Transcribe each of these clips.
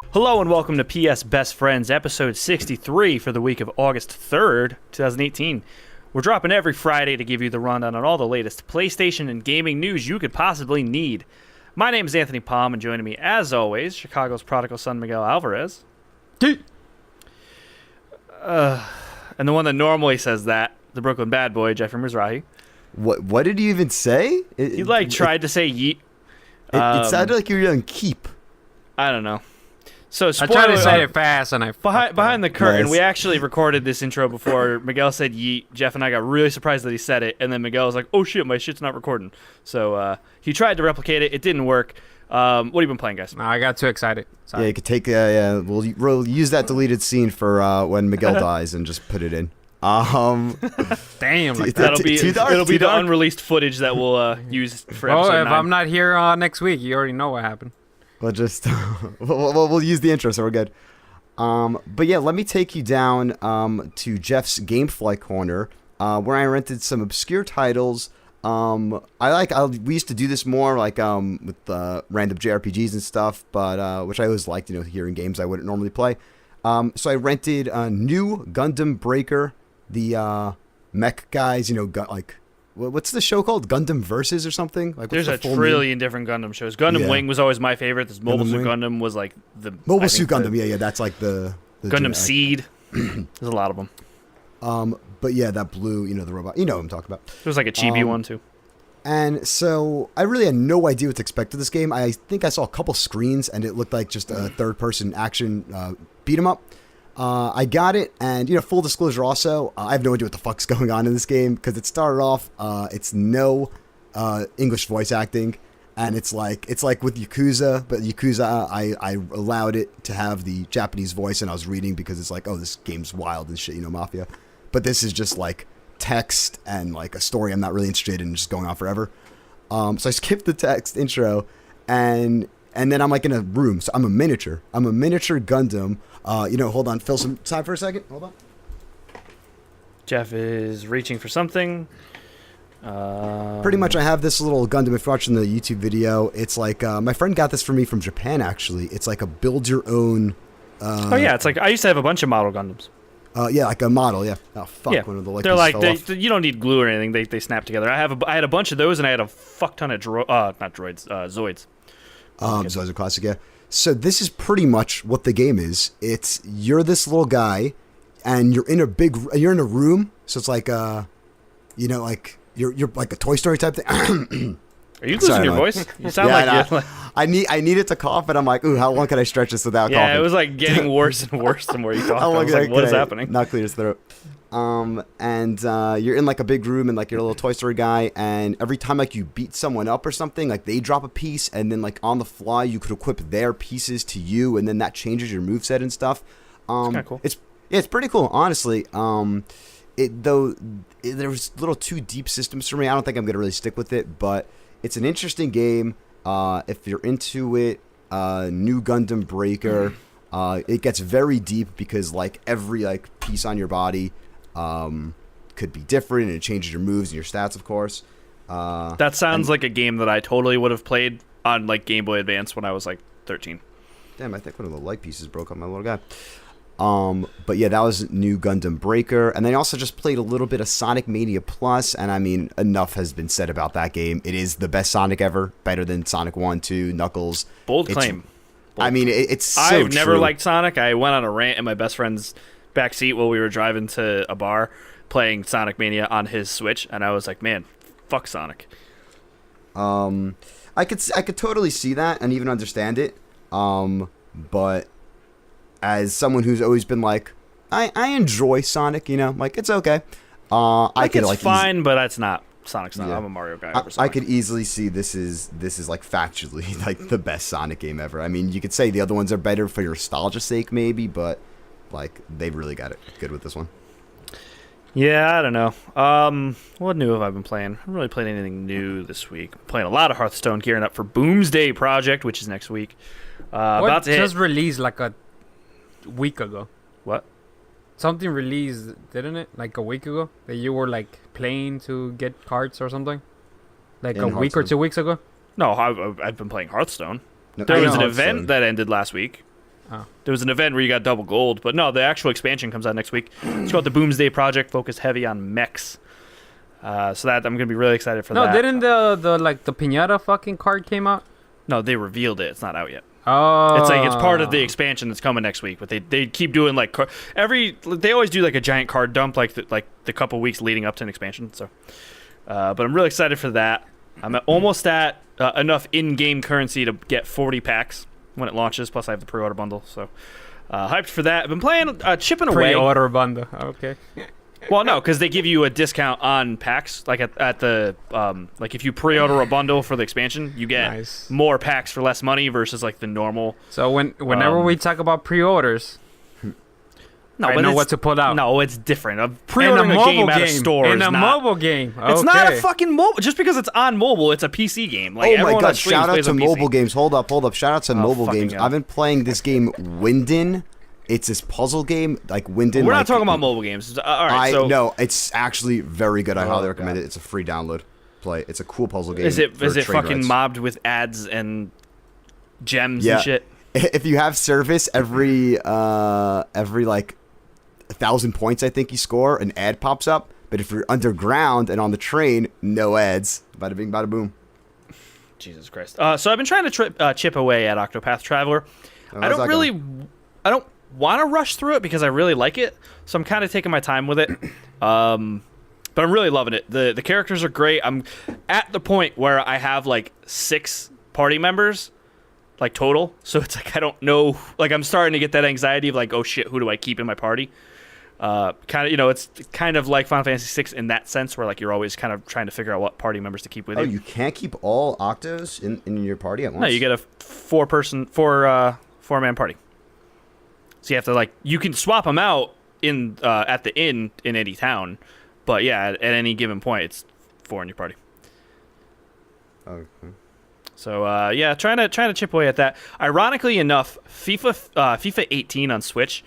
Hello and welcome to PS Best Friends, episode 63 for the week of August 3rd, 2018. We're dropping every Friday to give you the rundown on all the latest PlayStation and gaming news you could possibly need. My name is Anthony Palm, and joining me, as always, Chicago's prodigal son, Miguel Alvarez. And the one that normally says that, the Brooklyn bad boy, Jeffrey Mizrahi. What did you even say? He tried to say yeet. It sounded like you were yelling keep. I don't know. So I tried to say it fast, and behind the curtain, Nice. we actually recorded this intro before Miguel said yeet. Jeff and I got really surprised that he said it, and then Miguel was like, "Oh shit, my shit's not recording." So he tried to replicate it. It didn't work. What have you been playing, guys? No, I got too excited. Sorry. Yeah, you could take. We'll use that deleted scene for when Miguel dies and just put it in. Damn, like that. It'll be the unreleased footage that we'll use for Well, episode if 9. I'm not here next week, you already know what happened. We'll just we'll use the intro, so we're good. But yeah, let me take you down to Jeff's GameFly corner, where I rented some obscure titles. We used to do this more like with random JRPGs and stuff, but which I always liked, hearing games I wouldn't normally play. So I rented a new Gundam Breaker, the mech guys, what's the show called? Gundam Versus or something? Like, There's a trillion different Gundam shows. Gundam Wing was always my favorite. This Mobile Suit Gundam was like the Mobile Suit Gundam. Yeah, that's like the Gundam Seed. There's a lot of them. But yeah, that blue, the robot. You know what I'm talking about. There was like a chibi one too. And so I really had no idea what to expect of this game. I think I saw a couple screens and it looked like just a third-person action beat 'em up. I got it, and full disclosure also, I have no idea what the fuck's going on in this game because it started off, it's no English voice acting, and it's like with Yakuza, but Yakuza I allowed it to have the Japanese voice, and I was reading because it's like, oh, this game's wild and shit, Mafia. But this is just like text and like a story I'm not really interested in, just going on forever. So I skipped the text intro, and then I'm like in a room. So I'm a miniature Gundam. Hold on, fill some time for a second. Hold on. Jeff is reaching for something. Pretty much I have this little Gundam. If you're watching the YouTube video, it's like, my friend got this for me from Japan, actually. It's like a build your own. It's like, I used to have a bunch of model Gundams. Yeah, like a model, yeah. Oh, fuck. Yeah. One of the They're like, you don't need glue or anything. They snap together. I had a bunch of those, and I had a fuck ton of Zoids. Zoids are classic, yeah. So this is pretty much what the game is. You're this little guy, and you're in a room. So it's like, you're like a Toy Story type thing. Are you losing your voice? You sound you're I needed to cough, and I'm like, ooh, how long can I stretch this without coughing? Yeah, it was like getting worse and worse the more you talked. I was like, what is happening? Not clear his throat. You're in like a big room, and like you're a little Toy Story guy, and every time like you beat someone up or something, like they drop a piece, and then like on the fly you could equip their pieces to you, and then that changes your moveset and stuff. It's kind of cool. It's pretty cool, honestly. There's little too deep systems for me. I don't think I'm gonna really stick with it, but it's an interesting game. If you're into it, new Gundam Breaker, it gets very deep because like every like piece on your body could be different, and it changes your moves and your stats, of course. That sounds like a game that I totally would have played on like Game Boy Advance when I was like 13. Damn, I think one of the light pieces broke on my little guy. But yeah, that was new Gundam Breaker, and then I also just played a little bit of Sonic Mania Plus, and I mean, enough has been said about that game. It is the best Sonic ever, better than Sonic 1, 2, Knuckles. Bold claim. It's so I've never true. liked Sonic. I went on a rant in my best friend's backseat while we were driving to a bar playing Sonic Mania on his Switch, and I was like, man, fuck Sonic. I could totally see that and even understand it, but as someone who's always been like, I enjoy Sonic, like it's okay. It's fine, but it's not. Sonic's not. Yeah. I'm a Mario guy. I could easily see this is like factually like the best Sonic game ever. I mean, you could say the other ones are better for your nostalgia's sake, maybe, but like they've really got it good with this one. Yeah, I don't know. What new have I been playing? I haven't really played anything new this week. I'm playing a lot of Hearthstone, gearing up for Boomsday Project, which is next week. About to just released like a week ago. What? Something released, didn't it? Like a week ago? That you were like playing to get cards or something? Like a week or 2 weeks ago? No, I've been playing Hearthstone. No, there was an event that ended last week. Oh. There was an event where you got double gold, but no, the actual expansion comes out next week. It's called the Boomsday Project, focused heavy on mechs. So that I'm gonna be really excited for that. No, didn't the piñata fucking card came out? No, they revealed it. It's not out yet. Oh, It's part of the expansion that's coming next week. But they keep doing like they always do like a giant card dump like the couple weeks leading up to an expansion. So, but I'm really excited for that. I'm almost at enough in-game currency to get 40 packs when it launches. Plus, I have the pre-order bundle. So, hyped for that. I've been playing chipping away. Pre-order bundle. Okay. Well, no, because they give you a discount on packs. Like at the like if you pre-order a bundle for the expansion, you get more packs for less money versus like the normal. So whenever we talk about pre-orders, I know what to pull out. No, it's different. Pre-ordering a game at a store in is a not, mobile game. Okay. It's not a fucking mobile. Just because it's on mobile, it's a PC game. Like, oh my god! Shout out plays to on mobile PC. games. Hold up. Shout out to mobile games. God. I've been playing this game, Winden. It's this puzzle game, like Winden. We're not talking about mobile games. All right, no, it's actually very good. I highly recommend it. It's a free download. Play. It's a cool puzzle game. Is it train fucking rides. mobbed with ads and gems and shit? If you have service, every like 1,000 points, I think you score, an ad pops up. But if you're underground and on the train, no ads. Bada bing, bada boom. Jesus Christ. So I've been trying to chip away at Octopath Traveler. I don't want to rush through it because I really like it, so I'm kind of taking my time with it. But I'm really loving it. The characters are great. I'm at the point where I have like 6 party members, like total. So it's like I don't know. Like I'm starting to get that anxiety of like, oh shit, who do I keep in my party? Kind of, it's kind of like Final Fantasy VI in that sense, where like you're always kind of trying to figure out what party members to keep with you. Oh, you can't keep all Octos in your party at once? No, you get a 4-man party. So you have to like you can swap them out in at the inn in any town, but yeah, at any given point it's 4 in your party. Okay. So yeah, trying to chip away at that. Ironically enough, FIFA 18 on Switch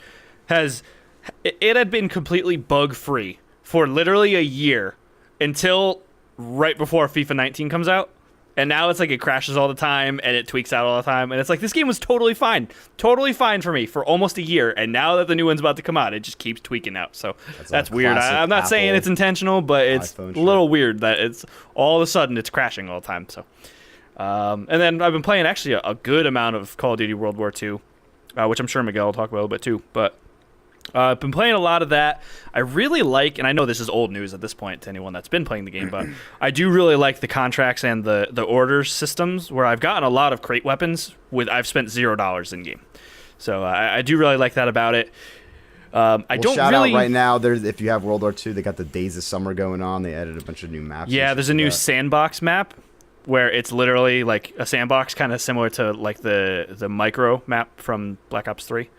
it had been completely bug free for literally a year until right before FIFA 19 comes out. And now it's like it crashes all the time and it tweaks out all the time. And it's like this game was totally fine for me for almost a year. And now that the new one's about to come out, it just keeps tweaking out. So that's weird. I'm not saying it's intentional, but it's a little weird that it's all of a sudden it's crashing all the time. So, and then I've been playing actually a good amount of Call of Duty World War II, which I'm sure Miguel will talk about a little bit too. But I've been playing a lot of that. I really like, and I know this is old news at this point to anyone that's been playing the game, but I do really like the contracts and the orders systems where I've gotten a lot of crate weapons I've spent $0 in game. So I do really like that about it. Shout out right now. If you have World War II, they got the Days of Summer going on. They added a bunch of new maps. Yeah, there's a new sandbox map where it's literally like a sandbox, kind of similar to like the micro map from Black Ops 3.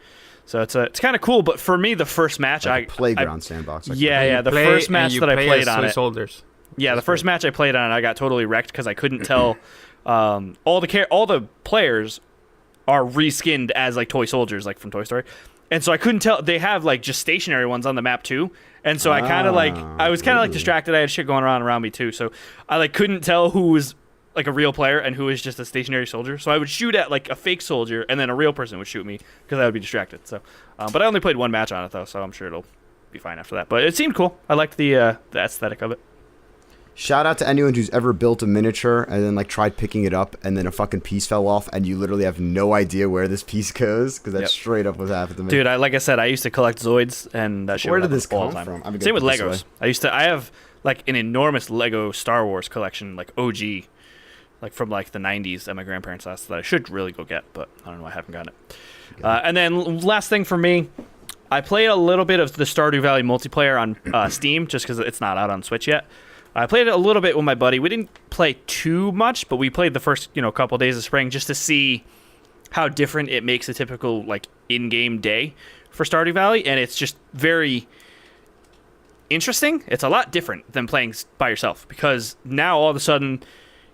So it's kind of cool, but for me, the first match, like a playground sandbox. Like the first match that I played on it. Soldiers. Yeah, the first match I played on it, I got totally wrecked because I couldn't tell. All the players are reskinned as like toy soldiers, like from Toy Story, and so I couldn't tell. They have like just stationary ones on the map too, and so I kind of I was kind of like distracted. I had shit going around me too, so I like couldn't tell who was like a real player and who is just a stationary soldier. So I would shoot at like a fake soldier and then a real person would shoot me because I would be distracted. So, but I only played 1 match on it though, so I'm sure it'll be fine after that. But it seemed cool. I liked the aesthetic of it. Shout out to anyone who's ever built a miniature and then like tried picking it up and then a fucking piece fell off and you literally have no idea where this piece goes because that's straight up what happened to me. Dude, like I said, I used to collect Zoids and that shit. Where did this come from? Same with Legos. I have like an enormous Lego Star Wars collection, like OG. Like from like the 90s at my grandparents' house that I should really go get, but I don't know, I haven't gotten it. And then last thing for me, I played a little bit of the Stardew Valley multiplayer on Steam just because it's not out on Switch yet. I played it a little bit with my buddy. We didn't play too much, but we played the first couple days of spring just to see how different it makes a typical like in-game day for Stardew Valley, and it's just very interesting. It's a lot different than playing by yourself because now all of a sudden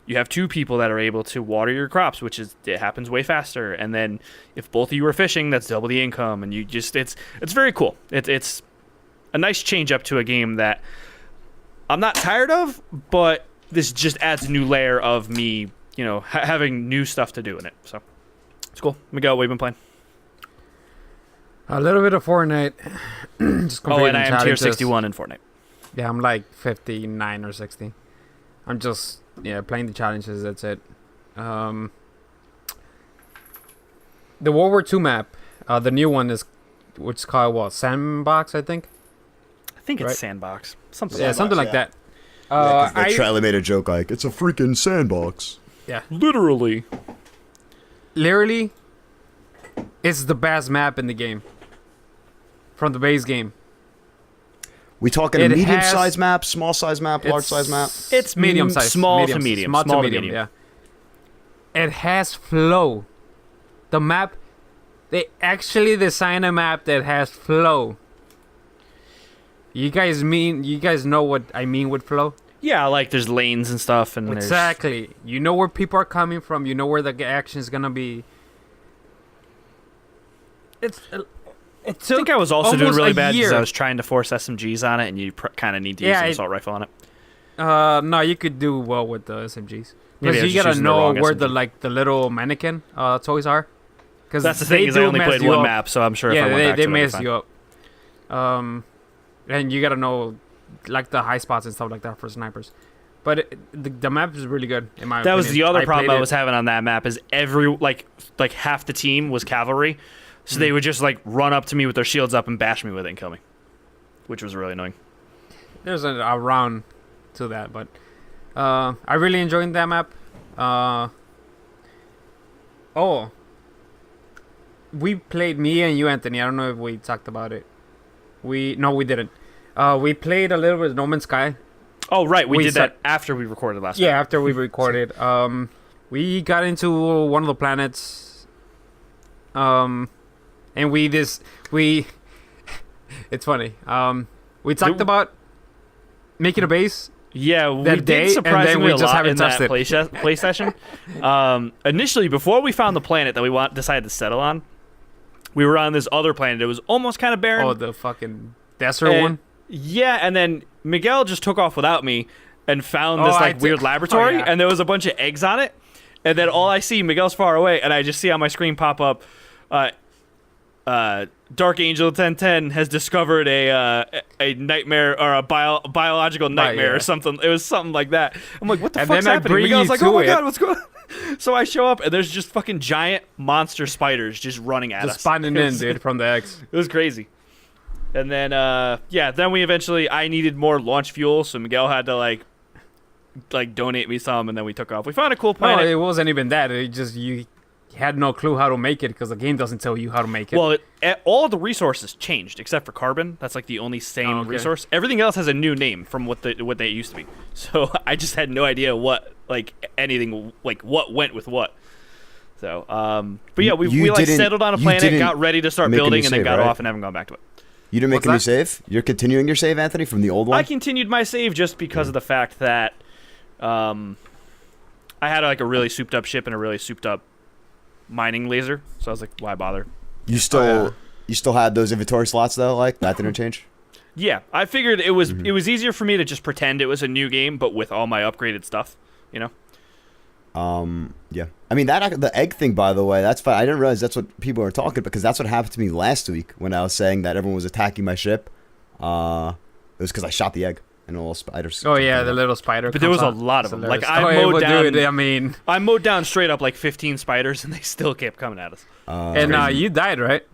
you have 2 people that are able to water your crops, which it happens way faster. And then if both of you are fishing, that's double the income. And you just it's very cool. It's a nice change up to a game that I'm not tired of, but this just adds a new layer of me, having new stuff to do in it. So it's cool. Miguel, what have you been playing? A little bit of Fortnite. Just Oh, and completing I am tier challenges. 61 in Fortnite. Yeah, I'm like 59 or 60. I'm just playing the challenges. That's it. The World War II map, the new one is, which is called what? Sandbox, I think. I think it's Right. Sandbox. Something Yeah, like something like yeah. that. They Charlie made a joke like, it's a freaking sandbox. Yeah, literally. literally, it's the best map in the game. From the base game. We talking a It medium-sized has- map, small-sized map, large-sized map? It's medium size. small to medium. Small Small to to medium, medium. yeah. It has flow. The map, they actually designed a map that has flow. You guys know what I mean with flow? Yeah, like there's lanes and stuff, and there's Exactly. You know where people are coming from. You know where the action is gonna be. It I think I was also doing almost really a bad because year. I was trying to force SMGs on it, and you kind of need to use Yeah, an I- assault rifle on it. No, you could do well with the SMGs. Maybe I Because was you just gotta using the know wrong where the SMG. the little mannequin toys are. Because That's the thing is I only played one map, so I'm sure if I went back they to it, I'd be mess fine. you up. And you gotta know like the high spots and stuff like that for snipers. But the map is really good in my That opinion. was the other problem played I was having on that map is like half the team was cavalry, so they would just like run up to me with their shields up and bash me with it and kill me, which was really annoying. There's a round to that, but I really enjoyed that map. We played, me and you, Anthony. I don't know if we talked about it. We didn't. We played a little bit of No Man's Sky. Oh right, we did said- that after we recorded last. Yeah, week. after we recorded. We got into one of the planets. And it's funny. We talked Did- about making a base. Yeah, we that did day, and then surprisingly we a just lot haven't in that touched play session. Initially, before we found the planet that we decided to settle on, we were on this other planet. It was almost kind of barren. Oh, the fucking desert And- one. Yeah, and then Miguel just took off without me and found Oh, this I weird did- laboratory, oh, yeah. and there was a bunch of eggs on it. And then all I see, Miguel's far away, and I just see on my screen pop up, Dark Angel 1010 has discovered a nightmare or a biological nightmare yeah. or something. It was something like that. I'm like, what the And fuck's then I happening? bring Miguel's you like, to oh my it. god, what's going on? So I show up, and there's just fucking giant monster spiders just running at Just us. spawning in, dude, from the X. It was crazy. And then, then we eventually, I needed more launch fuel, so Miguel had to, like donate me some, and then we took off. We found a cool No, planet. it wasn't even that. It just, you had no clue how to make it because the game doesn't tell you how to make it. Well, all the resources changed, except for carbon. That's, like, the only same okay. resource. Everything else has a new name from what they used to be. So I just had no idea what, anything, what went with what. So, but yeah, we didn't- settled on a you planet, didn't got ready to start make a new building, and then save, got right? off and haven't gone back to it. You didn't make What's a new that? save? You're continuing your save, Anthony, from the old one? I continued my save just because of the fact that I had a really souped up ship and a really souped up mining laser, so I was like, why bother? You still had those inventory slots, though? Like, that didn't change? Yeah, I figured it was easier for me to just pretend it was a new game, but with all my upgraded stuff, you know? Yeah. I mean, the egg thing, by the way, that's fine. I didn't realize that's what people were talking about, because that's what happened to me last week when I was saying that everyone was attacking my ship. It was because I shot the egg and all spiders. oh, yeah, the little spider. But there was comes a out. lot It's of them. Like, hilarious. I mowed well, down. Dude, I mean, I mowed down straight up 15 spiders, and they still kept coming at us. and you died, right?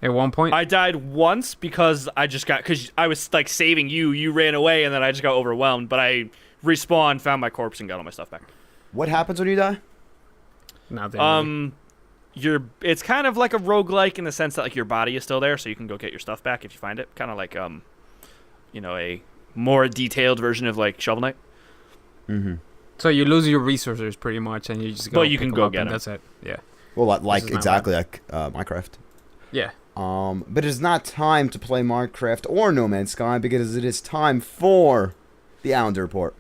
At one point? I died once because because I was saving you. You ran away, and then I just got overwhelmed. But I respawned, found my corpse, and got all my stuff back. What happens when you die? Nothing. It's kind of like a roguelike in the sense that your body is still there, so you can go get your stuff back if you find it. Kind of like a more detailed version of Shovel Knight. Mm-hmm. So you lose your resources pretty much, and you just go. But you can pick go them up, get and them. That's it. Yeah. Well, This is not exactly like Minecraft. Yeah. But it is not time to play Minecraft or No Man's Sky, because it is time for the Allender Report.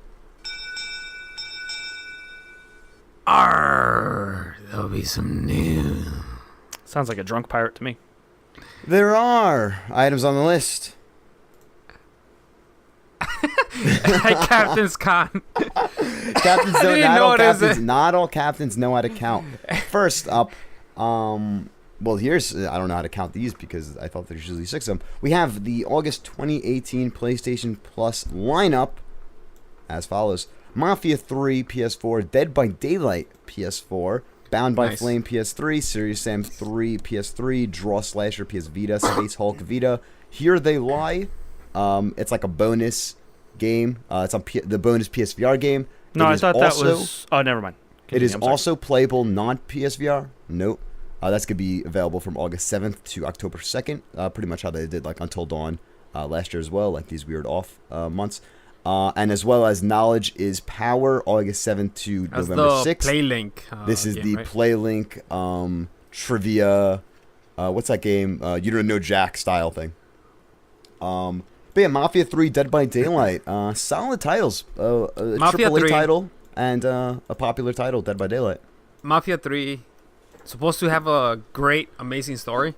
There'll be some news. Sounds like a drunk pirate to me. There are items on the list. Captain's Con. Captains I don't, didn't not, all notice captains, it. not all captains know how to count. First up, Well, here's I don't know how to count these because I thought there's usually 6 of them. We have the August 2018 PlayStation Plus lineup as follows: Mafia 3 PS4, Dead by Daylight PS4, Bound by Flame PS3, Serious Sam 3 PS3, Draw Slasher PS Vita, Space Hulk Vita. Here They Lie. It's like a bonus game. It's on the bonus PSVR game. No, I thought that was. Oh, never mind. It is also playable non-PSVR. Nope. That's going to be available from August 7th to October 2nd. Pretty much how they did like Until Dawn last year as well, like these weird off months. And as well as Knowledge is Power, August 7th to That's November 6th. PlayLink. This is game, the right? PlayLink trivia. What's that game? You don't know Jack style thing. But yeah, Mafia 3, Dead by Daylight. Solid titles. A Mafia AAA 3. title and a popular title, Dead by Daylight. Mafia 3 supposed to have a great, amazing story.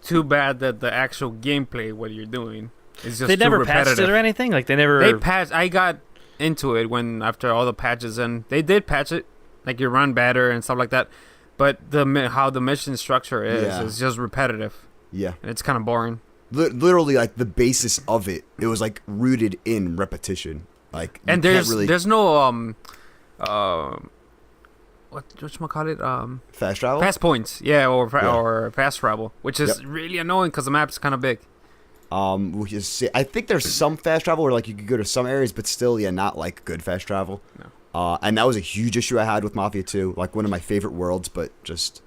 Too bad that the actual gameplay, what you're doing, is just They too never repetitive. patched it or anything. Like they never. They patched. I got into it when after all the patches, and they did patch it, like you run better and stuff like that. But how the mission structure is just repetitive. Yeah. And it's kind of boring. Literally, like the basis of it, it was like rooted in repetition. Like, And there's no whatchamacallit, fast travel. fast points, or fast travel, which is Yep. really annoying because the map's kind of big. I think there's some fast travel where like you could go to some areas, but still, not like good fast travel. No. And that was a huge issue I had with Mafia 2. Like one of my favorite worlds, but just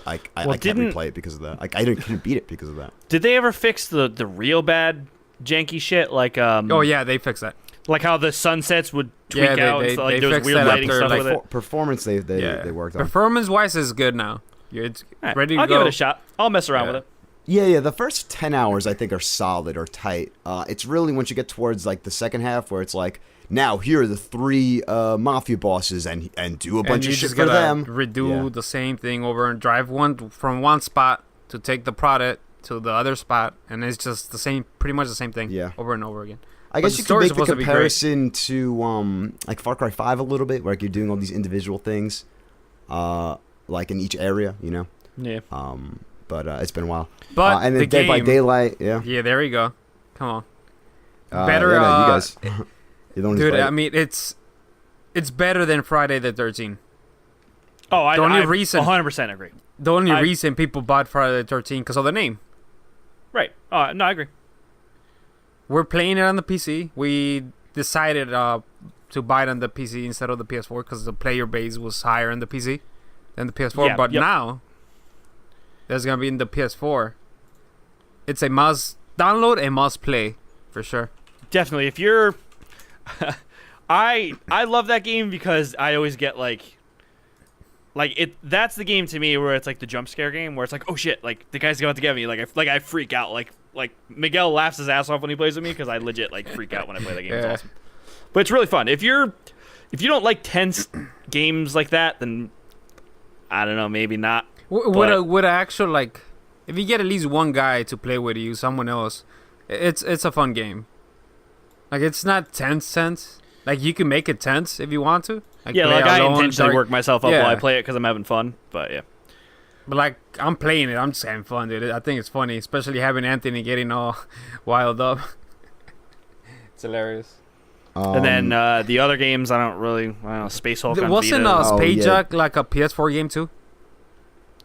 I can't replay it because of that. Like I couldn't beat it because of that. Did they ever fix the real bad janky shit? Like Oh yeah, they fixed that. like how the sunsets would tweak out. they and stuff, like they there was fixed weird that lighting after, stuff like, with it. Performance they worked on. Performance-wise, is good now. It's All right, ready to I'll go. give it a shot. I'll mess around Yeah. with it. Yeah. The first 10 hours I think are solid or tight. It's really once you get towards like the second half where it's like, now here are the 3 mafia bosses and do a bunch and you of shit just for gotta them. redo the same thing over and drive from one spot to take the product to the other spot, and it's just pretty much the same thing over and over again. I But guess the you could story's make the supposed to be great. comparison to like Far Cry 5 a little bit, where like you're doing all these individual things, like in each area, Yeah. But it's been a while. But and then the Dead by game- Daylight, yeah. Yeah, there you go. Come on, Better, better. you guys. You don't Dude, need to I mean, it's better than Friday the 13th. Oh, I The only I reason- 100% agree. The only reason people bought Friday the 13th because of the name. Right. No, I agree. We're playing it on the PC. We decided to buy it on the PC instead of the PS4 because the player base was higher on the PC than the PS4. Yeah, but yep. now, there's going to be in the PS4. It's a must download and must play for sure. Definitely. If you're I love that game because I always get like that's the game to me where it's like the jump scare game where it's like, oh shit, like the guy's about to get me, I freak out, like Miguel laughs his ass off when he plays with me because I legit like freak out when I play that game. It's awesome. But it's really fun. If you don't like tense games like that, then I don't know, maybe not. Would actual like if you get at least one guy to play with you, someone else, it's a fun game. Like it's not tense. Like you can make it tense if you want to. Like, Yeah, play like I alone, intentionally work myself up Yeah. while I play it because I'm having fun. But yeah. But like I'm playing it, I'm just having fun, dude. I think it's funny, especially having Anthony getting all wild up. It's hilarious. And then the other games, I don't know, Space Hulk on Wasn't Vita. Space Jack like a PS4 game too?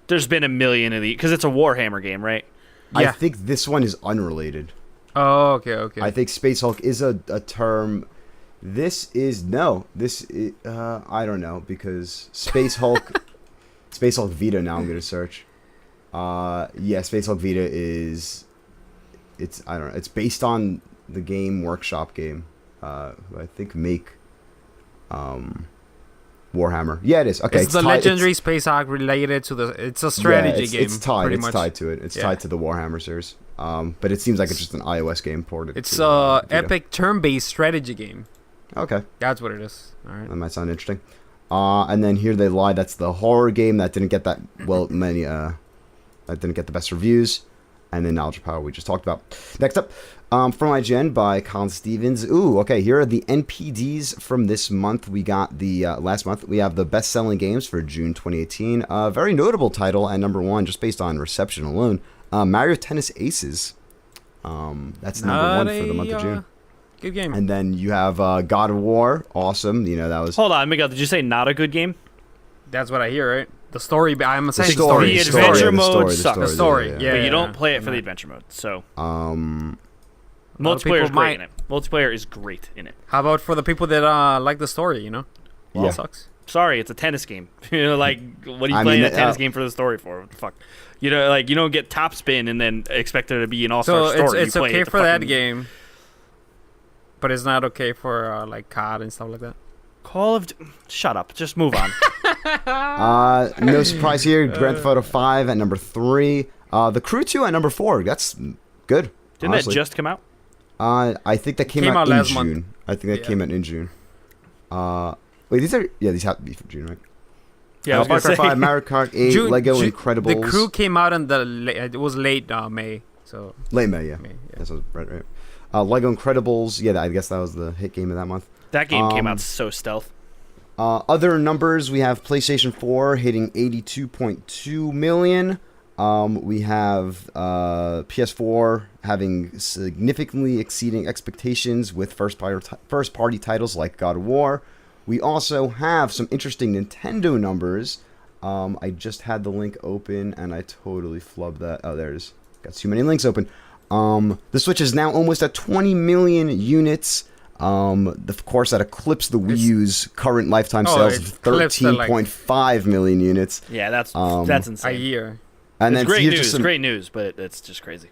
There's been a million of these because it's a Warhammer game, right? I Yeah. think this one is unrelated. Oh, okay. I think Space Hulk is a term. This is I don't know because Space Hulk Vita. Now I'm gonna search. Space Hulk Vita I don't know. It's based on the game Workshop game. I think make Warhammer. Yeah, it is. Okay, it's the legendary Space Hulk related to the. It's a strategy game. It's tied. Pretty It's much. tied to it. It's tied to the Warhammer series. But it seems like it's just an iOS game ported. It's to, Vita. epic turn-based strategy game. Okay. That's what it is. All right. That might sound interesting. And then Here They Lie. That's the horror game that didn't get that that didn't get the best reviews. and then Knowledge Power we just talked about. Next up, from IGN by Colin Stevens. Ooh, okay, here are the NPDs from this month. We got the last month. We have the best-selling games for June 2018. Very notable title and number one, just based on reception alone. Mario Tennis Aces. That's number one for the month of June. Good game. And then you have God of War. Awesome. You know, that was... Hold on, Miguel. Did you say not a good game? That's what I hear, right? The story. I'm saying The adventure mode sucks. The story. But Yeah. you don't play it for the adventure mode. So lot of multiplayer is people great in it. Multiplayer is great in it. How about for the people that like the story? You know, Yeah. It sucks. Sorry, it's a tennis game. You know, like, what are you I playing mean, a tennis game for the story for? What the fuck? You know, like, you don't get top spin and then expect there to be an all-star So story. it's You play okay it to for that fucking- game, but it's not okay for like COD and stuff like that. Call of... Shut up. Just move on. No surprise here. Grand Theft Auto 5 at number 3. The Crew 2 at number 4. That's good. Didn't honestly. that just come out? I think that came out in last June. month. I think that came out in June. Wait, these have to be from June, right? Yeah, I was Far gonna Cry say. 5, Mario Kart 8, Lego Incredibles. The Crew came out in it was late May, so Late May, yeah. May, yeah. That's right. Lego Incredibles. Yeah, I guess that was the hit game of that month. That game came out so stealth. Other numbers, we have PlayStation 4 hitting 82.2 million. We have PS4 having significantly exceeding expectations with first-party titles like God of War. We also have some interesting Nintendo numbers. I just had the link open and I totally flubbed that. Oh, there it is. Got too many links open. The Switch is now almost at 20 million units. Of course, that eclipsed the Wii U's current lifetime sales of 13.5 million units. Yeah, that's a insane. year. And It's then great here's news. just some Great news, but it's just crazy.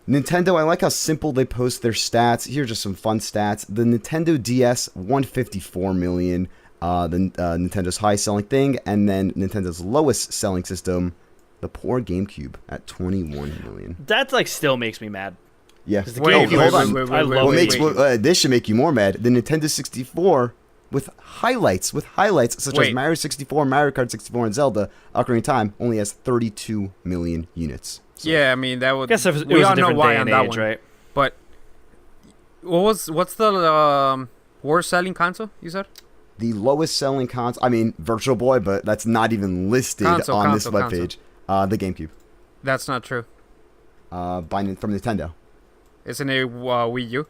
Nintendo. I like how simple they post their stats. Here's just some fun stats. The Nintendo DS, 154 million. Nintendo's highest selling thing, and then Nintendo's lowest selling system, the poor GameCube, at 21 million. That like still makes me mad. Yeah. The Wait, GameCube, hold on. I love What it. makes this should make you more mad. The Nintendo 64 with highlights such as Mario 64, Mario Kart 64, and Zelda Ocarina of Time only has 32 million units. So, Yeah, I mean that would. I guess it we was all a know different why day on and that age, one. right? But what's the worst selling console you said? the lowest selling console. I mean, Virtual Boy, but that's not even listed on this webpage. The GameCube. That's not true. From Nintendo. Isn't it Wii U?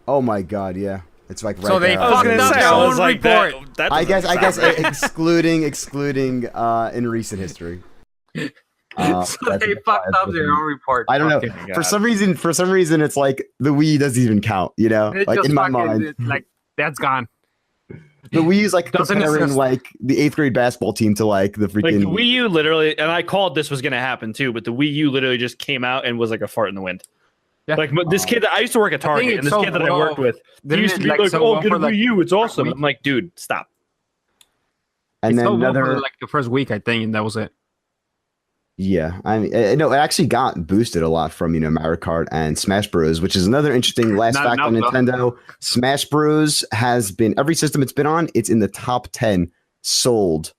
Oh my God, yeah. It's like right So they there. fucked up their own report. That I guess doesn't excluding in recent history. So they fucked up their own report. I don't know. Fucking For God. some reason, it's like the Wii doesn't even count. You know, It like just in my fucking- mind, like that's gone. the Wii is like Doesn't comparing exist. like the 8th grade basketball team to like the Like freaking. the Wii U literally, and I called this was going to happen too, but the Wii U literally just came out and was like a fart in the wind. Yeah. Like this kid that I used to work at Target, it's and this so kid that I low. worked with, he Didn't used it, to be like, like, so "Oh, low get a for, like, Wii U, it's awesome." week? I'm like, "Dude, stop." and It's then so low another. for like the first week, I think, and that was it. Yeah, I mean, no, it actually got boosted a lot from Mario Kart and Smash Bros, which is another interesting last Not fact on enough, Nintendo. Smash Bros has been every system it's been on, it's in the top 10 sold,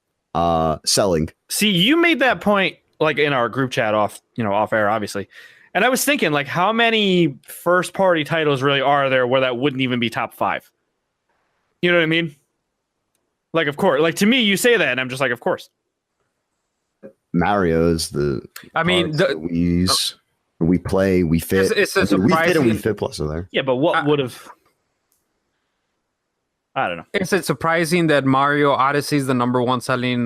selling. See, you made that point like in our group chat off air, obviously. And I was thinking, like, how many first-party titles really are there where that wouldn't even be top 5? You know what I mean? Like, of course. Like, to me, you say that, and I'm just like, of course. Mario's the. I mean, parts that we use, we play, we fit. It's a we fit and we surprising- fit plus are there. Yeah, but what would have... I don't know. Is it surprising that Mario Odyssey is the number one selling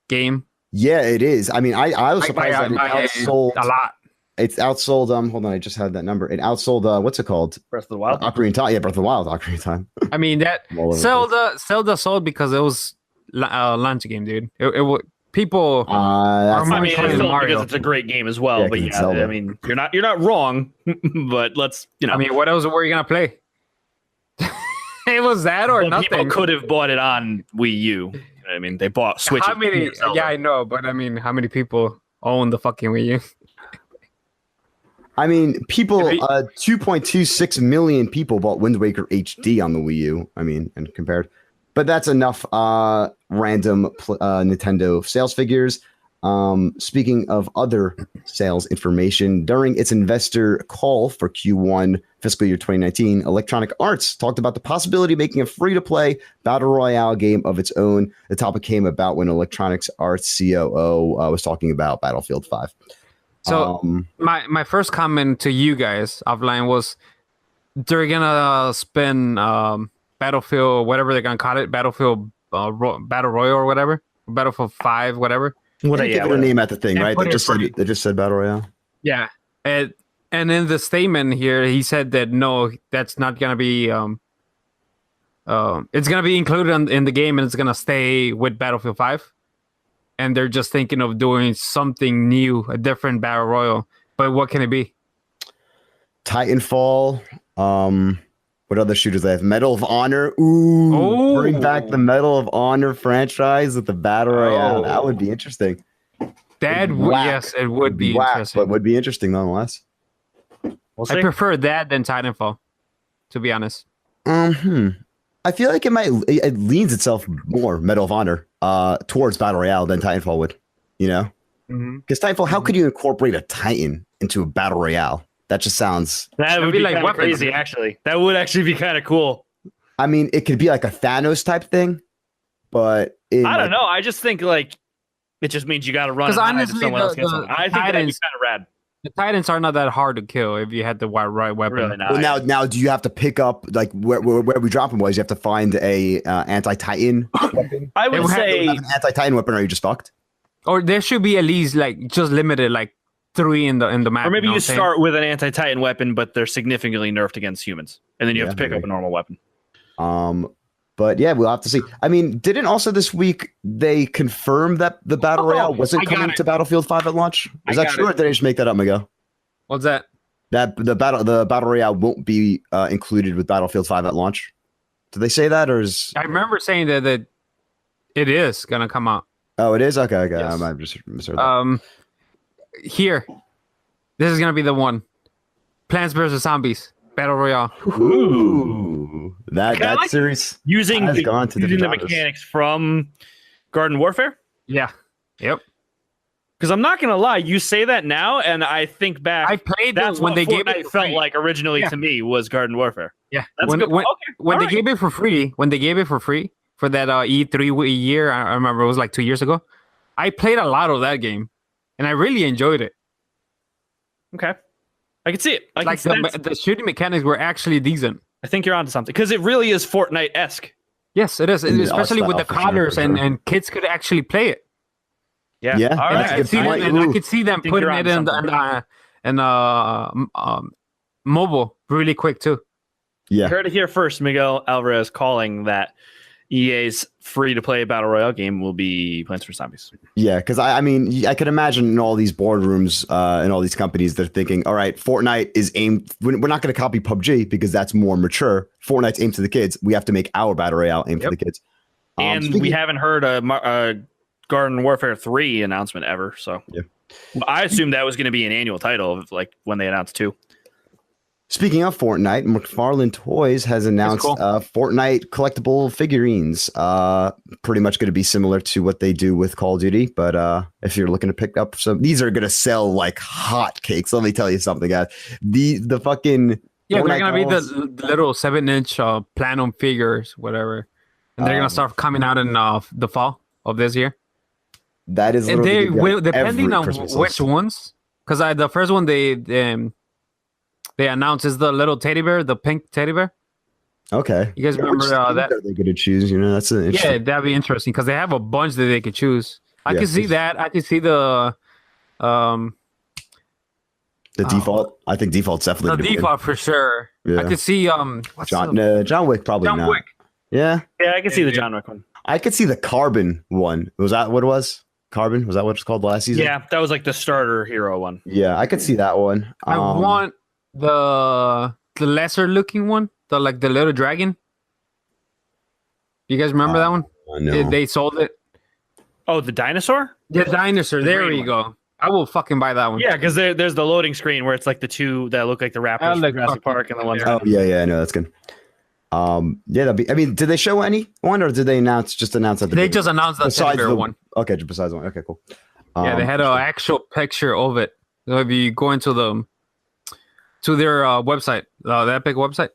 game? Yeah, it is. I mean, I was surprised that it outsold. a lot. It's outsold. Hold on, I just had that number. It outsold. What's it called? Breath of the Wild? Ocarina of Time. Yeah, Breath of the Wild. Ocarina of Time. I mean that I'm all over the Zelda sold because it was a launch game, dude. It would people. That's I I mean, Mario. it's still because it's a great game as well. Yeah, But 'cause it's yeah, Zelda. I mean, you're not wrong. But let's, I mean, what else were you gonna play? It was that or well, nothing. people could have bought it on Wii U. You know what I mean, they bought Switch. How many? Yeah, I know, but I mean, how many people own the fucking Wii U? I mean, people, If he- 2.26 million people bought Wind Waker HD on the Wii U. I mean, and compared, but that's enough random Nintendo sales figures. Speaking of other sales information, during its investor call for Q1 fiscal year 2019, Electronic Arts talked about the possibility of making a free-to-play Battle Royale game of its own. The topic came about when Electronic Arts COO was talking about Battlefield 5. So my first comment to you guys offline was they're gonna spin Battlefield, whatever they're gonna call it, Battlefield Battle Royale or whatever, Battlefield 5, whatever. What they give it a name at the thing, right? They just said Battle Royale. Yeah, and in the statement here, he said that no, that's not gonna be. It's gonna be included in the game, and it's gonna stay with Battlefield 5. And they're just thinking of doing something new, a different Battle Royale. But what can it be? Titanfall. What other shooters they have? Medal of Honor. Ooh, bring back the Medal of Honor franchise with the Battle Royale. That would be interesting. Yes, it would be interesting. But would be interesting nonetheless. I prefer that than Titanfall, to be honest. I feel like it leans itself more Medal of Honor towards Battle Royale than Titanfall would. You know, because Titanfall, how could you incorporate a Titan into a Battle Royale? That just sounds. That would be like crazy. Actually, that would actually be kind of cool. I mean, it could be like a Thanos type thing, but I don't know. I just think like it just means you got to run. Because honestly, someone else gets someone. I think that'd be kind of rad. The Titans are not that hard to kill if you had the right weapon. Really not. Well, now, do you have to pick up like where we drop them? Was you have to find a anti-Titan weapon? I would say an anti-Titan weapon. Or are you just fucked? Or there should be at least like just limited like 3 in the map. Or maybe you start with an anti-Titan weapon, but they're significantly nerfed against humans, and then you have to pick up a normal weapon. But yeah, we'll have to see. I mean, didn't also this week they confirm that the Battle Royale wasn't coming to Battlefield 5 at launch? Is that true, or did they just make that up, Miguel? What's that? That the Battle Royale won't be included with Battlefield 5 at launch. Did they say that, or is? I remember saying that it is gonna come out. Oh, it is. Okay. Yes. I might have just misheard that. Here, this is gonna be the one. Plants vs Zombies Battle Royale. Ooh, that like series using has gone to the mechanics from Garden Warfare. Yeah. Yep. Because I'm not gonna lie, you say that now, and I think back. I played that's when what they Fortnite gave it felt like originally to me was Garden Warfare. Yeah. That's when they gave it for free, for that E3 year, I remember it was like 2 years ago. I played a lot of that game, and I really enjoyed it. Okay. I can see it. Like the shooting mechanics were actually decent. I think you're onto something because it really is Fortnite-esque. Yes, it is, especially with the colors and kids could actually play it. Yeah, yeah. All right. I could see them putting it in mobile really quick too. Yeah, you heard it here first. Miguel Alvarez calling that EA's free-to-play Battle Royale game will be Plants vs. Zombies. Yeah, because I mean, I could imagine in all these boardrooms and all these companies, they're thinking, all right, Fortnite is aimed. We're not going to copy PUBG because that's more mature. Fortnite's aimed to the kids. We have to make our Battle Royale aimed to the kids. And we haven't heard a Garden Warfare 3 announcement ever. So I assumed that was going to be an annual title of like when they announced 2. Speaking of Fortnite, McFarlane Toys has announced Fortnite collectible figurines. Pretty much going to be similar to what they do with Call of Duty, but if you're looking to pick up some, these are going to sell like hotcakes. Let me tell you something, guys. The fucking they're going to be the little 7-inch Platinum figures, whatever, and they're going to start coming out in the fall of this year. That is, and they will depending on which ones, because the first one they announced is the little teddy bear, the pink teddy bear. Okay. You guys remember that? Are they going to choose? You know, that's an interesting. Yeah, that'd be interesting because they have a bunch that they could choose. I could see that. I could see the default. I think default's definitely the default for sure. Yeah. I could see John Wick probably not. John Wick. Yeah. Yeah, I can see the John Wick one. I could see the Carbon one. Was that what it was? Carbon? Was that what it's called last season? Yeah, that was like the starter hero one. Yeah, I could see that one. I want the lesser looking one, the little dragon. You guys remember that one? No. They sold it. Oh, the dinosaur? The dinosaur. There you go. I will fucking buy that one. Yeah, because there's the loading screen where it's like the two that look like the Raptors from Jurassic Park and the ones. Oh yeah, I know that's good. That'd be. I mean, did they show any one, or did they just announce that they just announced the teddy bear one? Okay, just besides one. Okay, cool. Yeah, they had an actual picture of it. So if you go into their website, the Epic website,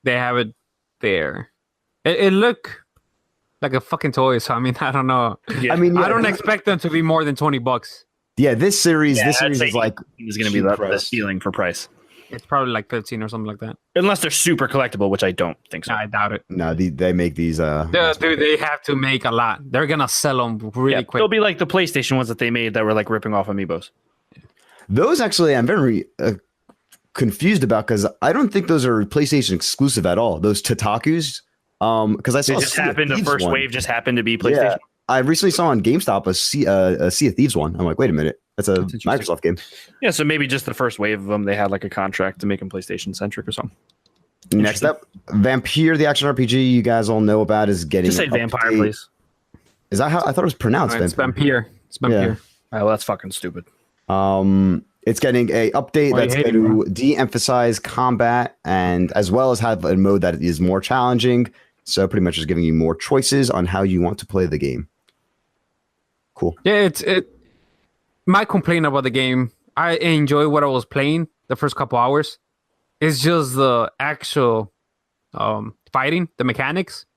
they have it there. It looked like a fucking toy. So I mean, I don't know. Yeah. I mean, I don't expect them to be more than $20. Yeah, this series I'd is say like is going to be the ceiling for price. It's probably like 15 or something like that. Unless they're super collectible, which I don't think so. I doubt it. no, they make these. Dude, they have to make a lot. They're gonna sell them really quick. They'll be like the PlayStation ones that they made that were like ripping off Amiibos. Those actually, I'm very confused about because I don't think those are PlayStation exclusive at all. Those Tatakus, because I saw It just happened. The first wave just happened to be PlayStation. Yeah, I recently saw on GameStop a Sea of Thieves one. I'm like, wait a minute, that's a Microsoft game. Yeah, so maybe just the first wave of them, they had like a contract to make them PlayStation centric or something. Next up, Vampire, the action RPG you guys all know about, is getting. Just say Vampire, please. Is that how I thought it was pronounced? It's Vampire. It's Vampire. Oh, that's fucking stupid. It's getting a update that's going to de-emphasize combat and as well as have a mode that is more challenging. So pretty much just giving you more choices on how you want to play the game. Cool. Yeah, my complaint about the game, I enjoy what I was playing the first couple hours. It's just the actual fighting, the mechanics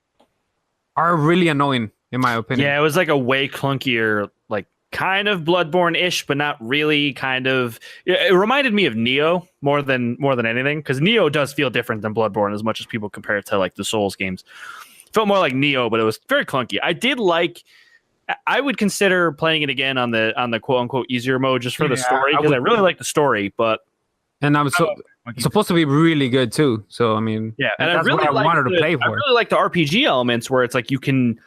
are really annoying in my opinion. Yeah, it was like a way clunkier, like kind of Bloodborne-ish, but not really. Kind of. It reminded me of Neo more than anything, because Neo does feel different than Bloodborne as much as people compare it to like the Souls games. It felt more like Neo, but it was very clunky. I would consider playing it again on the quote unquote easier mode just for the story, because I really like the story, but. And I'm supposed to be really good too. So I mean, yeah, and that's what I wanted to play for. I really like the RPG elements where it's like you can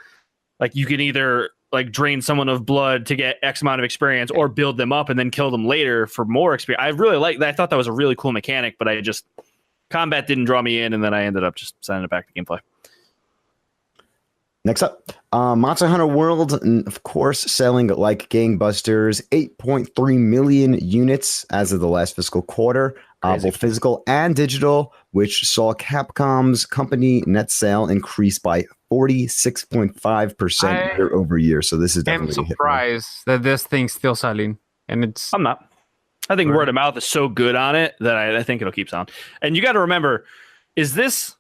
either like drain someone of blood to get X amount of experience, or build them up and then kill them later for more experience. I really like that. I thought that was a really cool mechanic, but combat didn't draw me in, and then I ended up just sending it back to gameplay. Next up, Monster Hunter World, of course, selling like gangbusters, 8.3 million units as of the last fiscal quarter, both physical and digital, which saw Capcom's company net sale increase by 46.5% year over year. So this is definitely I'm surprised that this thing's still selling, and I'm not. I think word of mouth is so good on it that I think it'll keep selling. And you got to remember, is this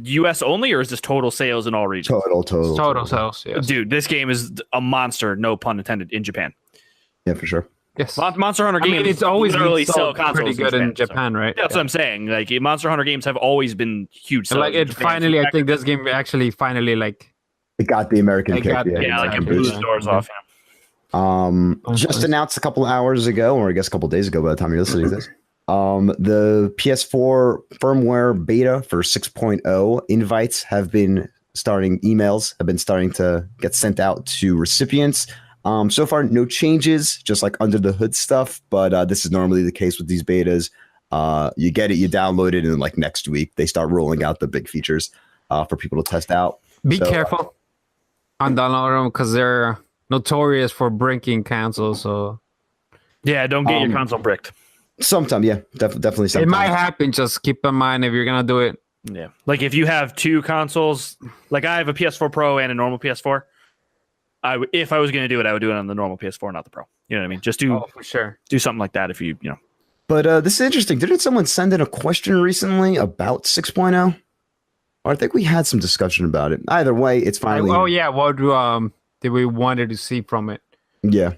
US only, or is this total sales in all regions? Total sales. Yes. Dude, this game is a monster, no pun intended, in Japan. Yeah, for sure. Yes. Monster Hunter games. It's always really sell pretty good in Japan, right? That's what I'm saying. Like Monster Hunter games have always been huge. Like it finally, I think this game actually finally like it got the American kick. Like it blew the doors off. Just announced a couple hours ago, or I guess a couple days ago by the time you're listening to this. The PS4 firmware beta for 6.0 invites emails have been starting to get sent out to recipients. So far, no changes, just like under the hood stuff. But this is normally the case with these betas. You get it, you download it, and like next week they start rolling out the big features for people to test out. Be careful on downloading them because they're notorious for breaking consoles. So yeah, don't get your console bricked. Sometime, yeah, definitely. Sometime. It might happen. Just keep in mind if you're gonna do it. Yeah, like if you have two consoles, like I have a PS4 Pro and a normal PS4. If I was going to do it, I would do it on the normal PS4, not the Pro. You know what I mean? Just for sure. Do something like that if you know. But this is interesting. Didn't someone send in a question recently about 6.0? Or I think we had some discussion about it. Either way, it's finally. Oh yeah, what did we wanted to see from it? Yeah.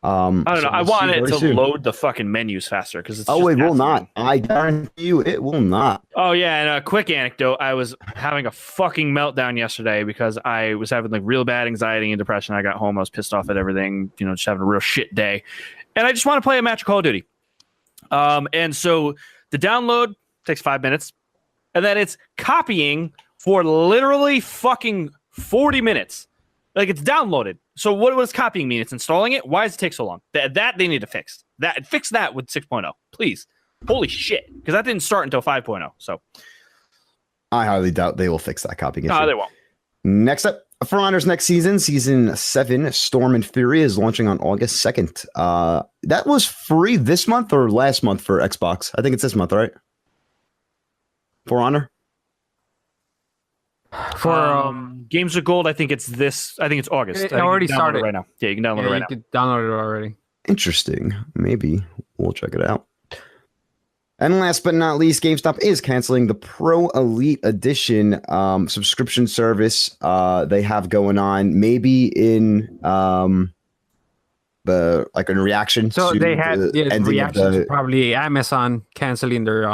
I don't know. I want it to load the fucking menus faster because it's. Oh, it will not. I guarantee you, it will not. Oh yeah, and a quick anecdote: I was having a fucking meltdown yesterday because I was having like real bad anxiety and depression. I got home, I was pissed off at everything. You know, just having a real shit day, and I just want to play a match of Call of Duty. And so the download takes 5 minutes, and then it's copying for literally fucking 40 minutes. Like it's downloaded. So what does copying mean? It's installing it. Why does it take so long? That they need to fix. Fix that with 6.0, please. Holy shit, because that didn't start until 5.0. So I highly doubt they will fix that copying issue. No, they won't. Next up, For Honor's next season 7, Storm and Fury, is launching on August 2nd. That was free this month or last month for Xbox? I think it's this month, right? For Honor. For Games with Gold, I think it's this. I think it's August. It I think already you can download started. it right now. Yeah, you can download it you right now. could download it already. Interesting. Maybe we'll check it out. And last but not least, GameStop is canceling the Pro Elite Edition subscription service they have going on. Maybe in in reaction. So to they had the ending of reaction to probably Amazon canceling their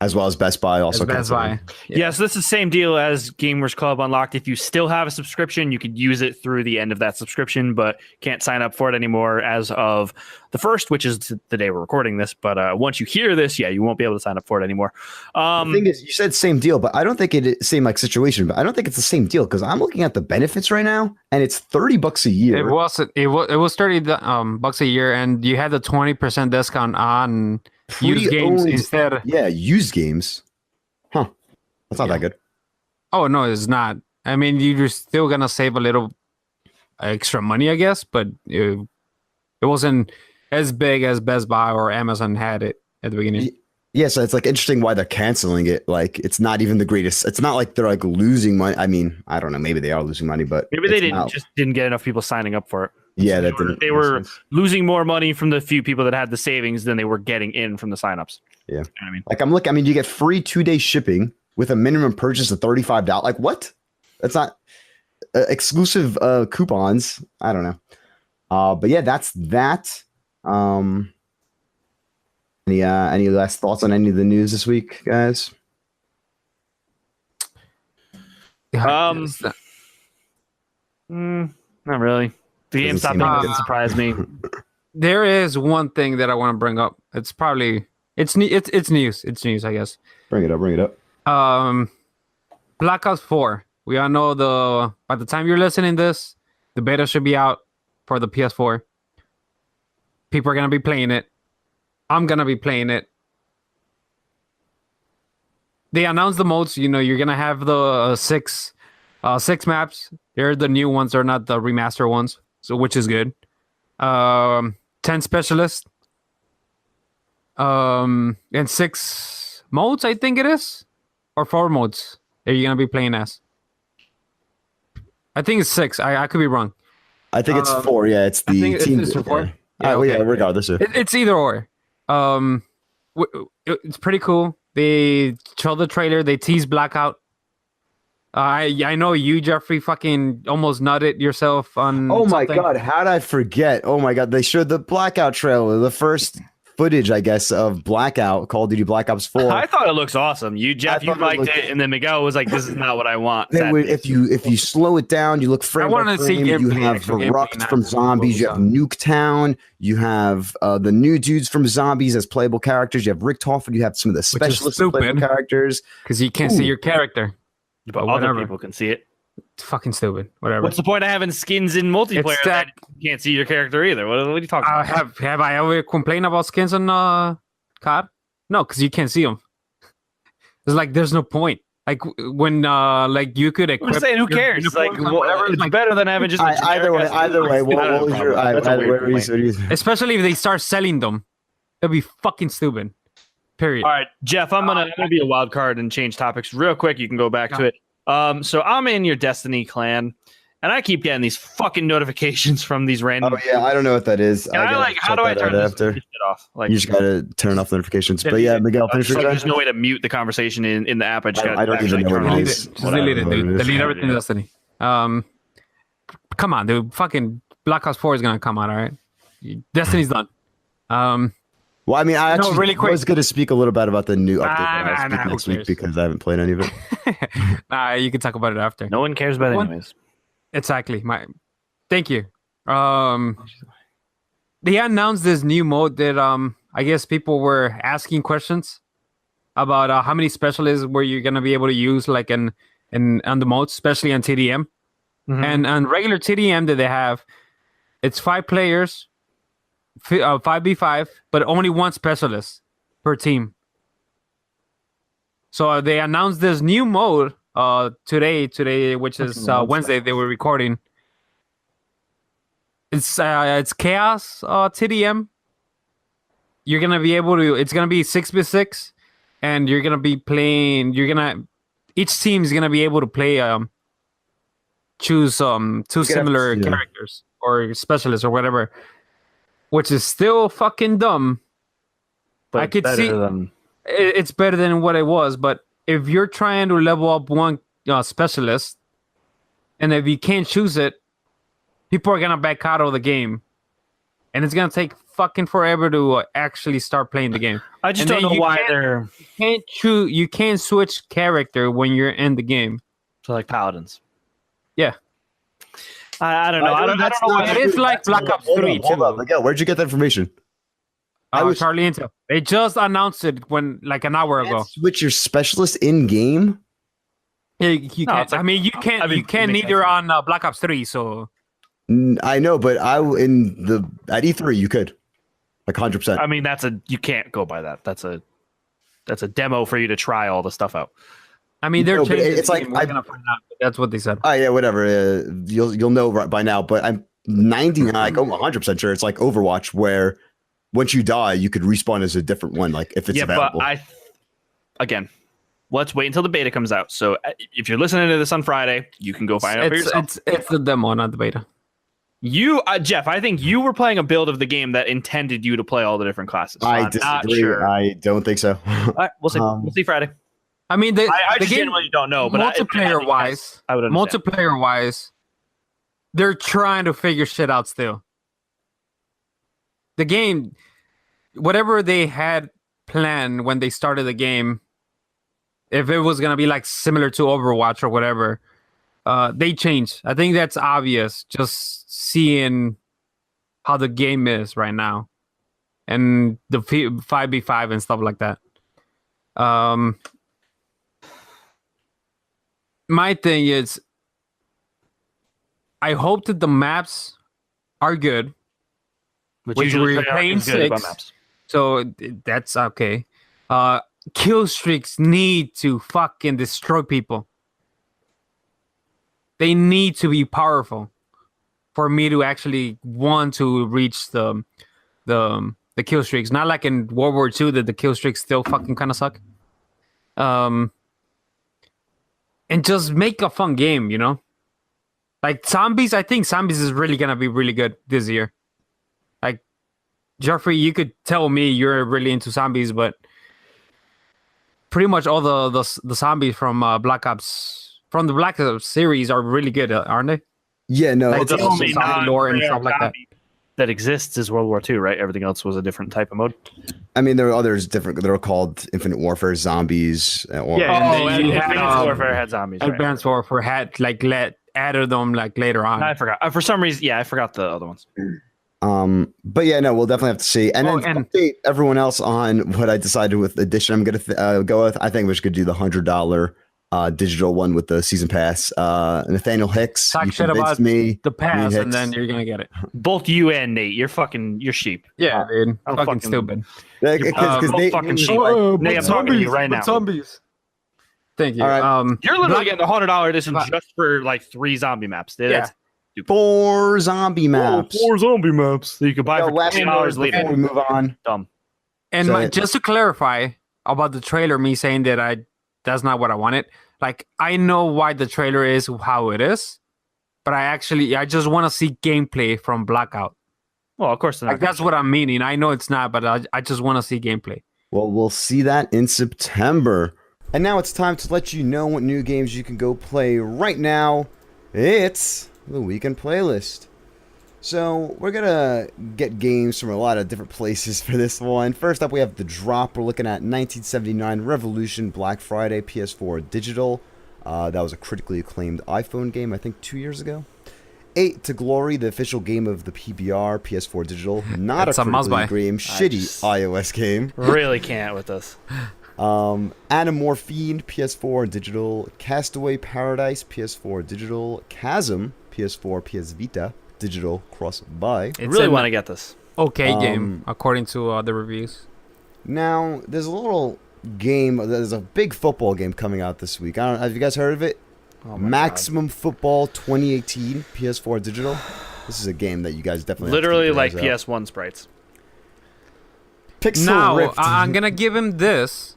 as well as Best Buy also Best canceling. Buy. Yeah, so this is the same deal as Gamers Club Unlocked. If you still have a subscription, you could use it through the end of that subscription, but can't sign up for it anymore as of the 1st, which is the day we're recording this. But once you hear this, yeah, you won't be able to sign up for it anymore. The thing is, you said same deal, but I don't think same like situation, but I don't think it's the same deal because I'm looking at the benefits right now, and it's $30 a year. It was $30 a year, and you had the 20% discount on used games instead. Yeah, used games. Huh. That's not that good. Oh, no, it's not. I mean, you're still going to save a little extra money, I guess, but it wasn't as big as Best Buy or Amazon had it at the beginning. Yeah, so it's like interesting why they're canceling it. Like, it's not even the greatest. It's not like they're like losing money. I mean, I don't know. Maybe they are losing money, but maybe they didn't get enough people signing up for it. Yeah, they were losing more money from the few people that had the savings than they were getting in from the signups. Yeah, you know what I mean, like I'm looking. I mean, you get free 2-day shipping with a minimum purchase of $35. Like what? That's not exclusive coupons. I don't know. But yeah, that's that. Any last thoughts on any of the news this week, guys? Not really. The GameStop thing doesn't surprise me. There is one thing that I want to bring up. It's probably it's news. It's news, I guess. Bring it up. Black Ops 4. We all know by the time you're listening to this, the beta should be out for the PS4. People are gonna be playing it. I'm gonna be playing it. They announced the modes. You know, you're gonna have the six maps. They're the new ones. They're not the remaster ones. So, which is good. 10 specialists. And 6 modes, I think it is, or 4 modes that you're gonna be playing as. I think it's 6. I could be wrong. I think it's 4. Yeah, it's the team. It's 4. Yeah, okay. Regardless. It's either or. It's pretty cool. They show the trailer. They tease Blackout. I know you, Jeffrey, fucking almost nutted yourself on. Oh my something. god, how did I forget? Oh my god, they showed the Blackout trailer, the first footage, I guess, of Blackout, Call of Duty Black Ops 4. I thought it looks awesome. You, Jeff, you liked it, and then Miguel was like, "This is not what I want." If you slow it down, you look frame by frame. You have Erupt from Zombies. You have Nuketown. You have the new dudes from Zombies as playable characters. You have Rick Toffin. You have some of the specialist playable characters because you can't see your character. But other people can see it. It's fucking stupid. Whatever. What's the point of having skins in multiplayer that you can't see your character either? What are you talking about? Have I ever complained about skins on COD? No, because you can't see them. It's like there's no point. Like when like you could equip. I'm saying, who cares? Like whatever. It's like, better than having just either way. What was your especially if they start selling them, it'd be fucking stupid. Period. All right, Jeff, I'm gonna be a wild card and change topics real quick. You can go back to it. So I'm in your Destiny clan, and I keep getting these fucking notifications from these random. Oh yeah, I don't know what that is. And I like, how do I turn this shit off? Like, you just gotta turn off notifications. But yeah, Miguel, finish your there's no way to mute the conversation in the app. I don't even know what it is. Just delete it, dude. Delete everything in Destiny. Come on, dude. Fucking Black Ops 4 is gonna come out. All right, Destiny's done. Well, I mean, I actually really quick. was going to speak a little bit about the new update next week because I haven't played any of it. You can talk about it after. No one cares about it anyways. Exactly. Thank you. They announced this new mode that I guess people were asking questions about how many specialists were you gonna be able to use, like on the modes, especially on TDM, and on regular TDM that they have, it's 5 players. 5v5, but only 1 specialist per team. So they announced this new mode today, which is Wednesday. They were recording. It's Chaos TDM. You're gonna be able to. It's gonna be 6v6, and you're gonna be playing. You're gonna each team is gonna be able to play choose two similar characters or specialists or whatever, which is still fucking dumb. But I could better see than... it's better than what it was, but if you're trying to level up one specialist, and if you can't choose it, people are gonna back out of the game, and it's gonna take fucking forever to actually start playing the game. I just don't know why they're... You can't switch character when you're in the game. So like Paladins. Yeah. I don't know. I don't know why It is like Black Ops 3 too. Hold on, Miguel, where'd you get that information? Charlie Intel. They just announced it like an hour ago. Switch your specialist in game. Yeah, you can't. Like, I mean, you can't either on Black Ops 3. So I know, but at E3 you could, like 100%. I mean, you can't go by that. That's a demo for you to try all the stuff out. I mean, they're changing. It's like we're gonna find out. But that's what they said. Oh yeah, whatever. You'll know right by now. But I'm 99, like 100% sure it's like Overwatch, where once you die, you could respawn as a different one, like if it's available. But again, let's wait until the beta comes out. So if you're listening to this on Friday, you can go find out for yourself. It's the demo, not the beta. You, Jeff, I think you were playing a build of the game that intended you to play all the different classes. So I I'm disagree. not sure. I don't think so. All right, we'll see. We'll see Friday. I mean, I the just game, genuinely don't know. But multiplayer-wise, I would understand. multiplayer-wise, they're trying to figure shit out still. The game, whatever they had planned when they started the game, if it was gonna be like similar to Overwatch or whatever, they changed. I think that's obvious. Just seeing how the game is right now, and the 5v5 and stuff like that. My thing is, I hope that the maps are good. Which usually we're playing good about 6, maps. so that's okay. Kill streaks need to fucking destroy people. They need to be powerful for me to actually want to reach the kill streaks. Not like in World War II that the kill streaks still fucking kind of suck. And just make a fun game, you know? Like zombies, I think zombies is really gonna be really good this year. Like, Jeffrey, you could tell me you're really into zombies, but pretty much all the zombies from Black Ops, from the Black Ops series are really good, aren't they? Yeah, no, Like it's the only lore and stuff like that. That exists is World War II, right? Everything else was a different type of mode. I mean, there are others different. They're called Infinite Warfare, Zombies. Advanced Warfare had zombies. Advanced Warfare had added them like later on. I forgot. For some reason, I forgot the other ones. But yeah, no, we'll definitely have to see. And then update everyone else on what I decided with the edition I'm gonna go with. I think we're just gonna do the $100 digital one with the season pass. Nathaniel Hicks, talk shit about me, the pass, and then you're gonna get it. Both you and Nate, you're sheep. Yeah, dude, I'm fucking stupid. Because Nate, fucking sheep. Nate, I'm talking to you right now. Zombies. Thank you. All right. You're literally getting the $100 edition just for like 3 zombie maps. That's 4 zombie maps. 4 zombie maps that you could buy for $20 later. Before we move on. Dumb. And just to clarify about the trailer, me saying that that's not what I wanted. Like, I know why the trailer is how it is, but I just want to see gameplay from Blackout. Well, of course. Like, that's what I'm meaning. I know it's not, but I just want to see gameplay. Well, we'll see that in September. And now it's time to let you know what new games you can go play right now. It's the weekend playlist. So we're gonna get games from a lot of different places for this one. First up, we have The Drop. We're looking at 1979 Revolution Black Friday PS4 Digital. That was a critically acclaimed iPhone game, I think 2 years ago. 8 to Glory, the official game of the PBR PS4 Digital. Not a critically acclaimed, shitty iOS game. Really can't with this. Anamorphine PS4 Digital. Castaway Paradise PS4 Digital. Chasm PS4 PS Vita Digital cross-buy. I really want to get this. Okay game, according to the reviews. Now, there's a little game, there's a big football game coming out this week. Have you guys heard of it? Maximum Football 2018 PS4 Digital. This is a game that you guys definitely literally like PS1 sprites. Pixel now, ripped. I'm going to give him this.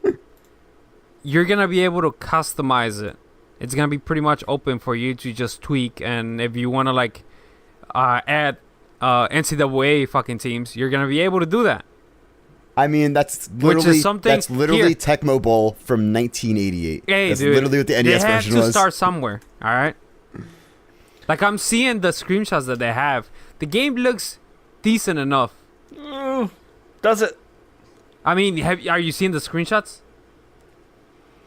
you're gonna be able to customize it. It's gonna be pretty much open for you to just tweak, and if you wanna like add NCAA fucking teams, you're gonna be able to do that. I mean, that's literally Tecmo Bowl from 1988. Hey, that's dude, literally what the NES version was. They have to start somewhere, all right? Like, I'm seeing the screenshots that they have. The game looks decent enough. Does it? I mean, are you seeing the screenshots?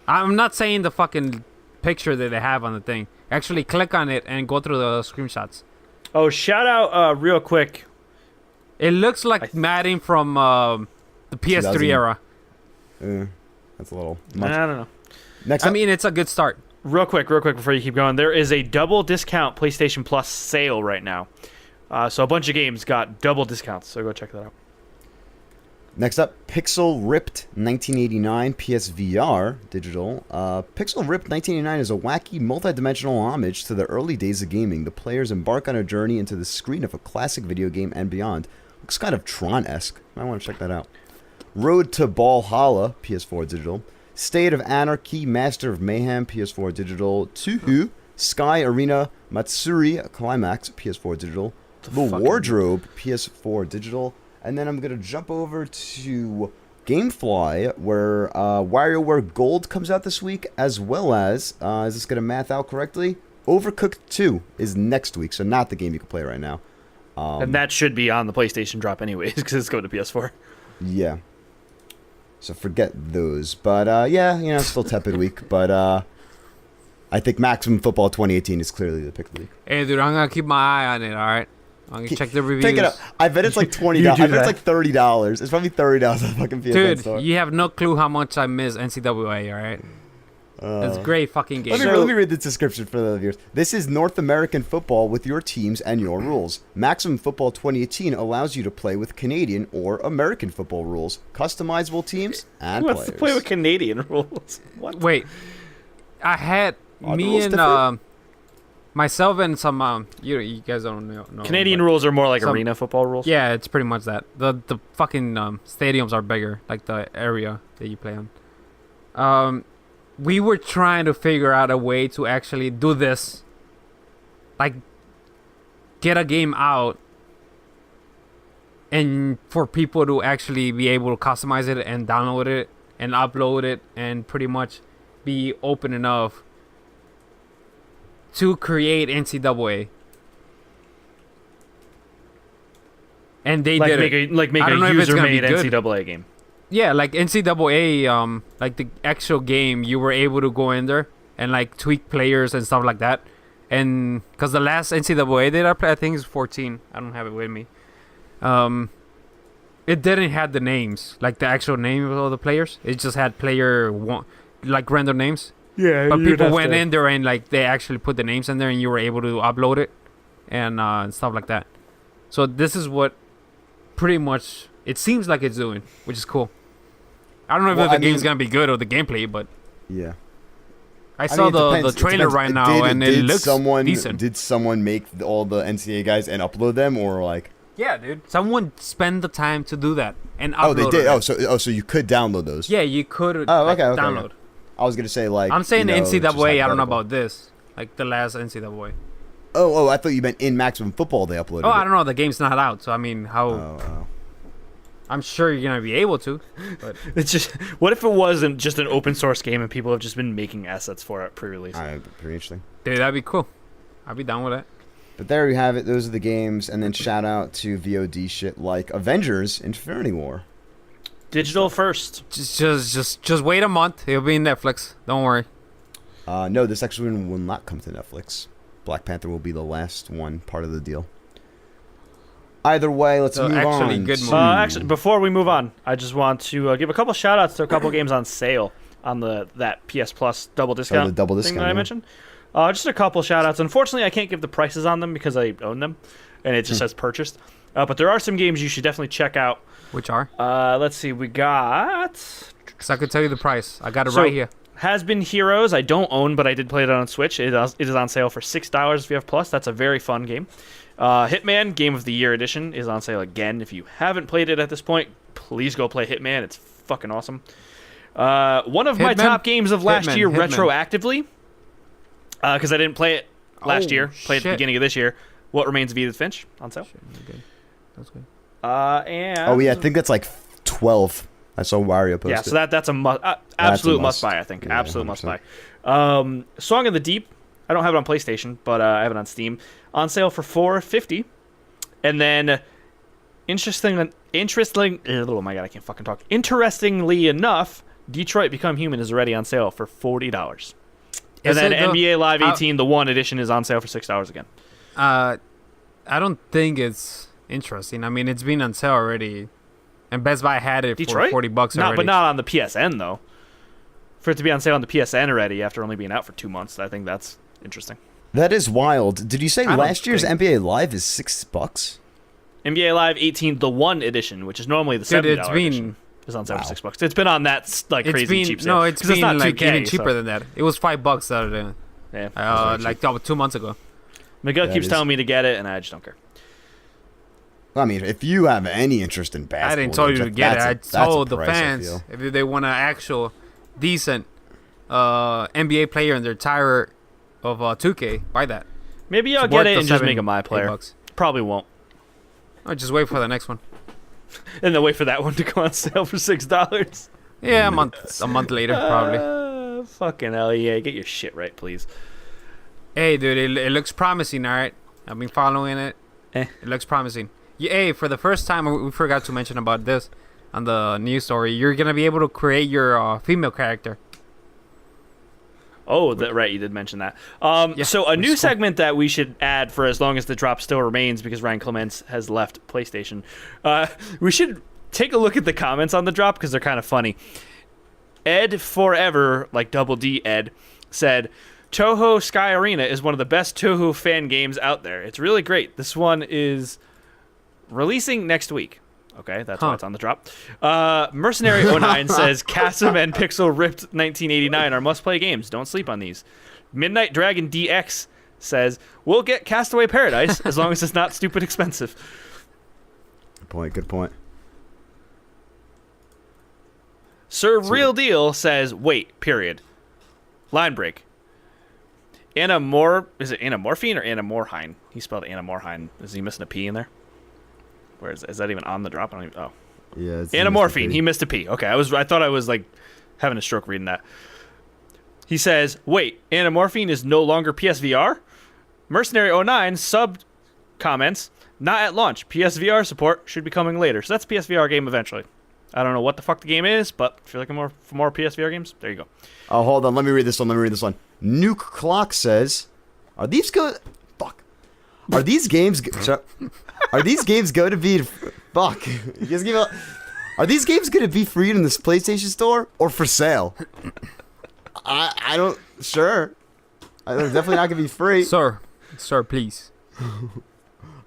I'm not saying the fucking picture that they have on the thing. Actually, click on it and go through the screenshots. Oh, shout out real quick. It looks like Madden from the PS3 era. That's a little much. I don't know. Next up. I mean, it's a good start. Real quick before you keep going. There is a double discount PlayStation Plus sale right now. So a bunch of games got double discounts. So go check that out. Next up, Pixel Ripped 1989 PSVR digital. Pixel Ripped 1989 is a wacky, multi-dimensional homage to the early days of gaming. The players embark on a journey into the screen of a classic video game and beyond. Looks kind of Tron-esque. I want to check that out. Road to Brawlhalla, PS4 digital. State of Anarchy, Master of Mayhem, PS4 digital. Tuhu, Sky Arena, Matsuri Climax, PS4 digital. The Wardrobe, PS4 digital. And then I'm going to jump over to Gamefly, where WarioWare Gold comes out this week, as well as, is this going to math out correctly? Overcooked 2 is next week, so not the game you can play right now. And that should be on the PlayStation drop anyways, because it's going to PS4. Yeah. So forget those. But, yeah, you know, still tepid week. But I think Maximum Football 2018 is clearly the pick of the week. Hey, dude, I'm going to keep my eye on it, all right? I'm going to check the reviews. Pick it up. I bet it's like $20. I bet it's like $30. It's probably $30 on the fucking PSN dude, store. you have no clue how much I miss NCAA, all right? It's a great fucking game. Let me read the description for the viewers. This is North American football with your teams and your rules. Maximum Football 2018 allows you to play with Canadian or American football rules, customizable teams, and Who players. wants to play with Canadian rules? What? Wait, I had me and myself and some you guys don't know. Canadian rules are more like arena football rules. Yeah, it's pretty much that. The fucking stadiums are bigger, like the area that you play on. We were trying to figure out a way to actually do this, like get a game out, and for people to actually be able to customize it and download it and upload it and pretty much be open enough to create NCAA. And they like did make it. a user-made NCAA game. Yeah, like NCAA, like the actual game, you were able to go in there and like tweak players and stuff like that. And because the last NCAA that I played, I think is 14. I don't have it with me. It didn't have the names, like the actual name of all the players. It just had player one, like random names. Yeah, but people went in there and like they actually put the names in there, and you were able to upload it and stuff like that. So this is what pretty much it seems like it's doing, which is cool. I don't know if the game's gonna be good or the gameplay, but yeah. I saw the trailer right now, and it looks decent. Did someone make all the NCAA guys and upload them, or like? Yeah, dude. Someone spent the time to do that and upload. Oh, they did. It. So you could download those. Yeah, you could. Okay. Download. I was gonna say like. I'm saying the NCAA. I don't know hypothetical. about this. Like the last NCAA. Oh! I thought you meant in Maximum Football they uploaded. Oh, I don't know. The game's not out, so I mean, how? Oh. I'm sure you're gonna be able to. But It's just, what if it wasn't just an open source game and people have just been making assets for it pre-release? Pretty interesting. dude, that'd be cool. I'd be down with that. But there you have it. Those are the games, and then shout out to VOD shit like Avengers: Infinity War. Digital first. Just wait a month. It'll be in Netflix. Don't worry. No, this actually will not come to Netflix. Black Panther will be the last one, part of the deal. Either way, let's move on. Good movie. Actually, before we move on, I just want to give a couple shout outs to a couple games on sale on that PS Plus double discount, the double thing discount that I yeah. mentioned. Just a couple shout outs. Unfortunately, I can't give the prices on them because I own them and it just says purchased. But there are some games you should definitely check out. Which are? Let's see. We got... Because I could tell you the price. I got it right here. Has Been Heroes. I don't own, but I did play it on Switch. It is on sale for $6 if you have Plus. That's a very fun game. Hitman Game of the Year Edition is on sale again. If you haven't played it at this point, please go play Hitman. It's fucking awesome. One of my Hitman? top games of last year Hitman. retroactively, because I didn't play it last Oh, year. Played at the shit. beginning of this year. What Remains of Edith Finch on sale. Okay. That's good. And Oh yeah, I think that's like 12. I saw Wario post yeah, it. so that's a absolute must. must buy. I think Yeah, absolute must 100%. buy. Song of the Deep. I don't have it on PlayStation, but I have it on Steam. On sale for $4.50. And then, oh my god, I can't fucking talk. Interestingly enough, Detroit Become Human is already on sale for $40. And Is then it though? NBA Live How- 18, the one edition, is on sale for $6 again. I don't think it's interesting. I mean, it's been on sale already, and Best Buy had it Detroit? for $40 already. But not on the PSN though. For it to be on sale on the PSN already after only being out for 2 months, I think that's interesting. That is wild. Did you say I don't last year's think- NBA Live is $6? NBA Live 18, the one edition, which is normally the $70 Dude, it's been edition, is on sale Wow. for $6. It's been on that like it's crazy been cheap sale. no, it's 'Cause been not like 2K, even cheaper so- than that. It was $5 the other day. Yeah. Like 2 months ago. Miguel That keeps is- telling me to get it, and I just don't care. I mean, if you have any interest in basketball, I didn't tell you to get it. I that's a told the price, I fans feel. if they want an actual decent NBA player in their tire of 2K, buy that. Maybe I'll It's get worth it the and just 7, make it my 8 player. bucks. Probably won't. Or just wait for the next one. And then wait for that one to go on sale for $6. Yeah, a month later probably. Fucking hell, yeah. Get your shit right, please. Hey, dude, it looks promising. All right, I've been following it. It looks promising. Yeah, hey, for the first time, we forgot to mention about this on the news story. You're gonna be able to create your female character. Oh, right, you did mention that. Yeah, So a which new is cool. segment that we should add for as long as the drop still remains, because Ryan Clements has left PlayStation. We should take a look at the comments on the drop because they're kind of funny. Ed Forever, like double D Ed, said, Toho Sky Arena is one of the best Toho fan games out there. It's really great. This one is releasing next week. Okay, that's why it's on the drop. Mercenary 09 says, Chasm and Pixel Ripped 1989 are must-play games. Don't sleep on these. Midnight Dragon DX says, we'll get Castaway Paradise as long as it's not stupid expensive. Good point. Good point. Sir Real Deal says, wait, period. Line break. Is it Anamorphine or Anamorhine? He spelled Anamorhine. Is he missing a P in there? Where is that even on the drop? I don't even, Yeah. It's Anamorphine. He missed a P. Okay, I thought I was like having a stroke reading that. He says, wait, Anamorphine is no longer PSVR? Mercenary 09 sub comments, not at launch. PSVR support should be coming later. So that's a PSVR game eventually. I don't know what the fuck the game is, but if you're looking for more PSVR games, there you go. Oh, hold on. Let me read this one. Nuke Clock says, "Are these good? Fuck. Are these games? Are these games going to be? Fuck. You guys give up. Are these games going to be free in this PlayStation Store or for sale? I don't. Sure. They're definitely not going to be free. Sir, please.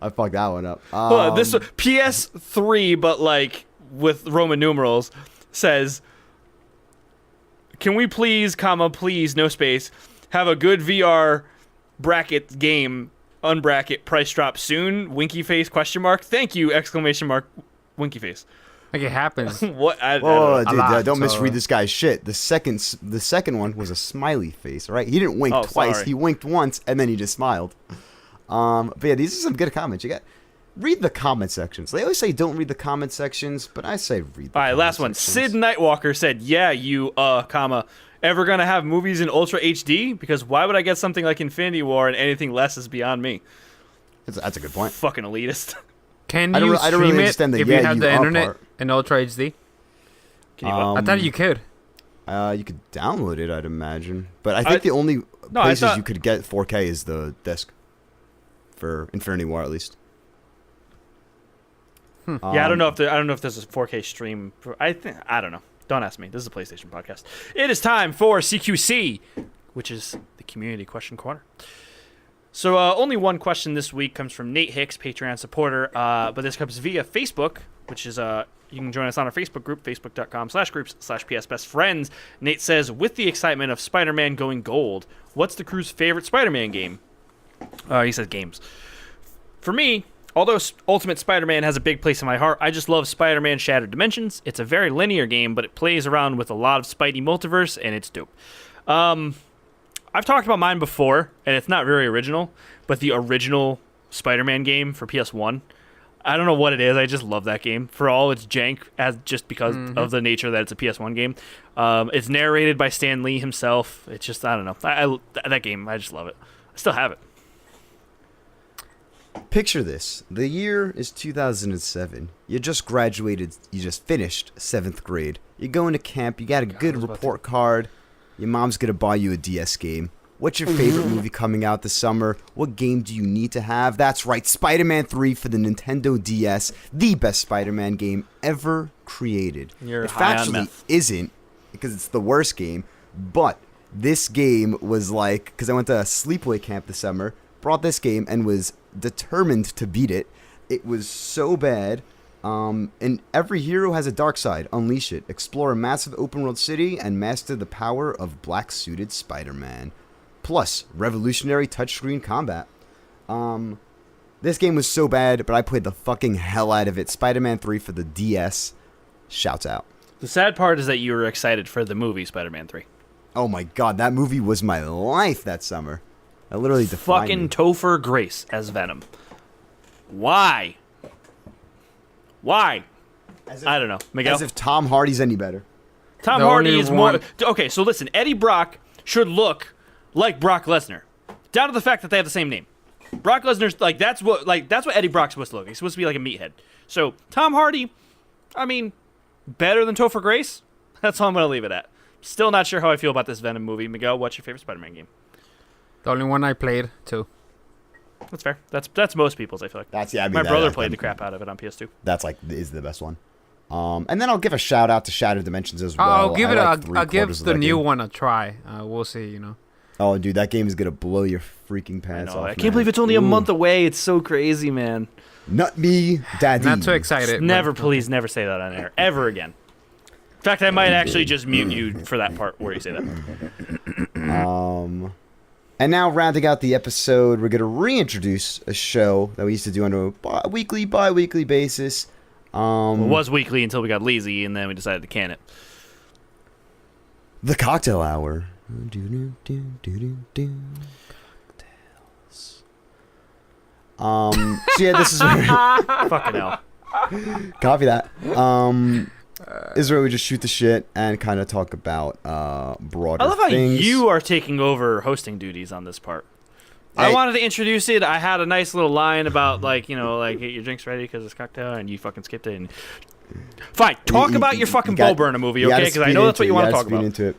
I fucked that one up. This PS3, but like with Roman numerals, says, can we please, please, no space, have a good VR bracket game, unbracket, price drop soon, winky face, question mark, thank you, exclamation mark, winky face. Like it happens. What? I Whoa, don't know. dude, lot, don't so- misread this guy's shit. The second one was a smiley face, right? He didn't wink Oh, twice. sorry. He winked once, and then he just smiled. But yeah, these are some good comments. You got read the comment sections. They always say don't read the comment sections, but I say read. The All right, comment last one. sections. Sid Nightwalker said, yeah, you, ever gonna have movies in Ultra HD? Because why would I get something like Infinity War and anything less is beyond me? That's a good point. Fucking elitist. Can I don't you re- I don't stream really it understand the if yeah, you have you the are internet part. in Ultra HD? Can you, I thought you could. You could download it, I'd imagine. But I think the only I places thought- you could get 4K is the disc for Infinity War, at least. yeah, I don't know if there's a 4K stream. I don't know. Don't ask me. This is a PlayStation podcast. It is time for CQC, which is the Community Question Corner. So only one question this week comes from Nate Hicks, Patreon supporter, but this comes via Facebook, which is you can join us on our Facebook group, facebook.com/groups/PSBestFriends. Nate says, with the excitement of Spider-Man going gold, what's the crew's favorite Spider-Man game? He says games. For me, Although Ultimate Spider-Man has a big place in my heart, I just love Spider-Man Shattered Dimensions. It's a very linear game, but it plays around with a lot of Spidey multiverse, and it's dope. I've talked about mine before, and it's not very original, but the original Spider-Man game for PS1, I don't know what it is. I just love that game for all its jank, just because of the nature that it's a PS1 game. It's narrated by Stan Lee himself. It's just, I don't know. That game, I just love it. I still have it. Picture this. The year is 2007. You just graduated. You just finished 7th grade. You're going to camp. You got a good report card. Your mom's going to buy you a DS game. What's your favorite movie coming out this summer? What game do you need to have? That's right, Spider-Man 3 for the Nintendo DS. The best Spider-Man game ever created. You're it high on factually meth. isn't, because it's the worst game. But this game was like, because I went to a sleepaway camp this summer, brought this game and was determined to beat it. It was so bad. And every hero has a dark side. Unleash it. Explore a massive open world city and master the power of black-suited Spider-Man. Plus, revolutionary touchscreen combat. This game was so bad, but I played the fucking hell out of it. Spider-Man 3 for the DS. Shouts out. The sad part is that you were excited for the movie Spider-Man 3. Oh my god, that movie was my life that summer. I literally defined Fucking me. Topher Grace as Venom. Why? I don't know. Miguel? As if Tom Hardy's any better. Tom The Hardy only is more... one- Okay, so listen. Eddie Brock should look like Brock Lesnar. Down to the fact that they have the same name. Brock Lesnar's... That's what Eddie Brock's supposed to look like. He's supposed to be like a meathead. So, Tom Hardy, I mean, better than Topher Grace? That's all I'm going to leave it at. Still not sure how I feel about this Venom movie. Miguel, what's your favorite Spider-Man game? The only one I played, too. That's fair. That's most people's, I feel like. My brother played the crap out of it on PS2. That's is the best one. And then I'll give a shout out to Shattered Dimensions as well. I'll give I'll give the new one a try. We'll see, Oh, dude, that game is gonna blow your freaking pants off. I can't believe it's only a month away. It's so crazy, man. Nut me, daddy. Not too excited. Please never say that on air. Ever again. In fact, I might actually just mute you for that part where you say that. And now, rounding out the episode, we're going to reintroduce a show that we used to do on a bi-weekly basis. It was weekly until we got lazy, and then we decided to can it. The Cocktail Hour. Cocktails. So yeah, this is where... Fucking hell. Copy that. Is where we just shoot the shit and kind of talk about broader I love how things. you are taking over hosting duties on this part. Hey. I wanted to introduce it. I had a nice little line about, get your drinks ready because it's cocktail, and you fucking skipped it. And... Fine, talk about your fucking Bo Burnham movie, okay? Because I know that's what you want to talk about. Into it.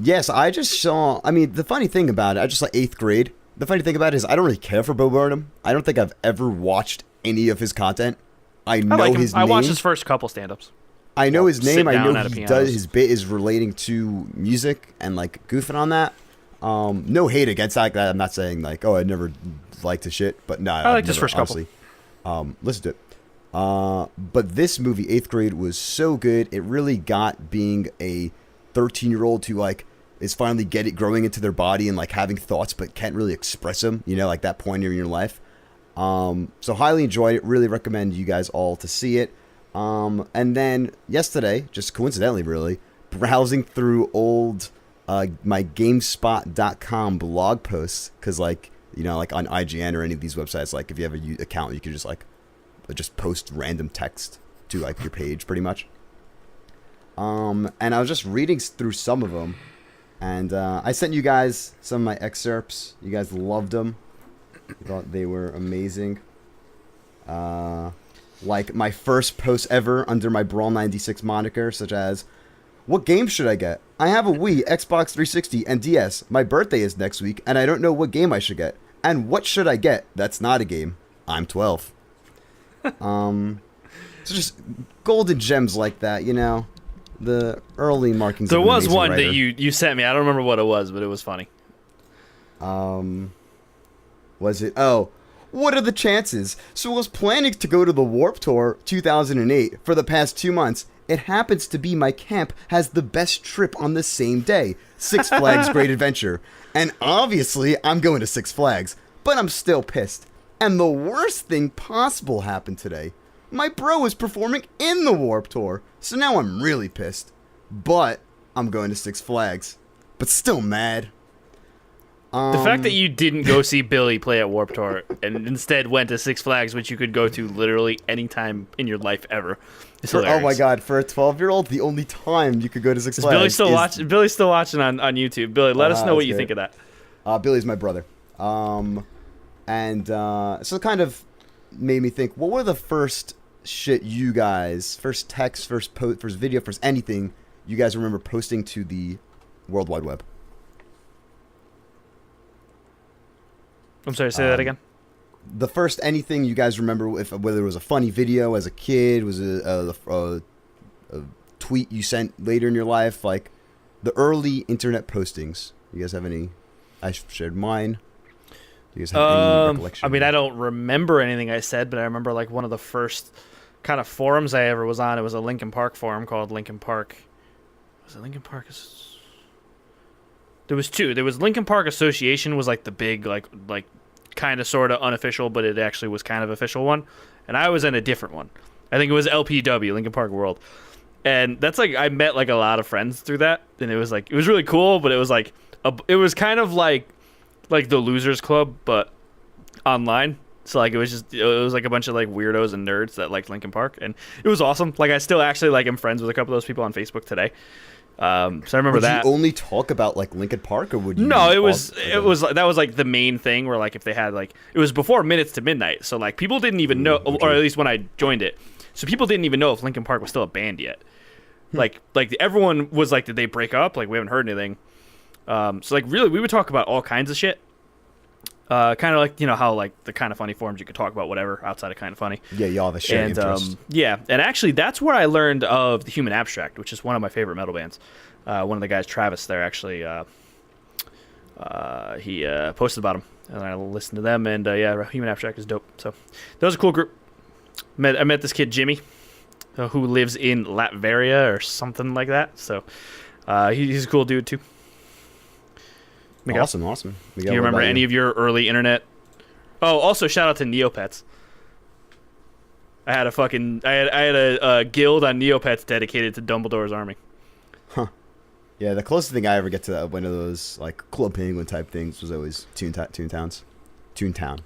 Yes, I just saw... I mean, the funny thing about it, I just saw 8th grade. The funny thing about it is I don't really care for Bo Burnham. I don't think I've ever watched any of his content. I know like his name. I watched his first couple stand-ups. I know his name. I know at a he piano. does. His bit is relating to music and goofing on that. No hate against that. I'm not saying I never liked his shit, but no, I liked his first couple. Listen to it. But this movie, 8th grade, was so good. It really got being a 13-year-old who is finally growing into their body and having thoughts but can't really express them. That point in your life. So highly enjoyed it. Really recommend you guys all to see it. And then yesterday, just coincidentally, really, browsing through old my GameSpot.com blog posts, because on IGN or any of these websites, if you have a account, you can just post random text to your page, pretty much. And I was just reading through some of them, and I sent you guys some of my excerpts. You guys loved them. You thought they were amazing. My first post ever under my Brawl 96 moniker, such as, what game should I get? I have a Wii, Xbox 360, and DS. My birthday is next week, and I don't know what game I should get. And what should I get? That's not a game. I'm 12. So just golden gems like that, the early markings. There of an was amazing one writer. that you sent me. I don't remember what it was, but it was funny. Was it? Oh, what are the chances? So I was planning to go to the Warp Tour 2008 for the past 2 months. It happens to be my camp has the best trip on the same day. Six Flags Great Adventure. And obviously, I'm going to Six Flags. But I'm still pissed. And the worst thing possible happened today. My bro was performing in the Warped Tour, so now I'm really pissed. But I'm going to Six Flags. But still mad. The fact that you didn't go see Billy play at Warped Tour and instead went to Six Flags, which you could go to literally any time in your life ever, is hilarious. Oh my god, for a 12-year-old, the only time you could go to Six Flags Billy's still watching on YouTube. Billy, let us know what you think of that. Billy's my brother. So it kind of made me think, what were the first shit you guys, first text, first post, first video, first anything you guys remember posting to the World Wide Web? I'm sorry, say that again. The first anything you guys remember, whether it was a funny video as a kid, was a tweet you sent later in your life, like the early internet postings. You guys have any? I shared mine. Do you guys have any recollection? I mean, I don't remember anything I said, but I remember like one of the first kind of forums I ever was on. It was a Linkin Park forum called Linkin Park. Was it Linkin Park? There was two. There was Linkin Park Association was like the big like kind of sort of unofficial, but it actually was kind of official one. And I was in a different one. I think it was LPW, Linkin Park World. And that's like I met like a lot of friends through that, and it was really cool, but it was like it was kind of like the Losers Club but online. So like it was like a bunch of like weirdos and nerds that liked Linkin Park, and it was awesome. Like I still actually like am friends with a couple of those people on Facebook today. So I remember that. Would you only talk about like Linkin Park, or would you? No, it was that was like the main thing where like if they had like it was before Minutes to Midnight, so like people didn't even know, or at least when I joined it, so people didn't even know if Linkin Park was still a band yet. Like everyone was like, did they break up? Like we haven't heard anything. So like really we would talk about all kinds of shit. Kind of like, you know, how like the Kind of Funny forums you could talk about whatever outside of Kind of Funny. Yeah, y'all have a shared interest. Yeah, and actually that's where I learned of the Human Abstract, which is one of my favorite metal bands. One of the guys, Travis, there actually, he posted about them, and I listened to them, and yeah, Human Abstract is dope. So that was a cool group. I met this kid Jimmy, who lives in Latveria or something like that. So he's a cool dude too. Miguel? Awesome. Miguel, do you remember any of your early internet? Oh, also shout out to Neopets. I had a guild on Neopets dedicated to Dumbledore's army. Huh. Yeah, the closest thing I ever get to one of those like Club Penguin type things was always Toontown.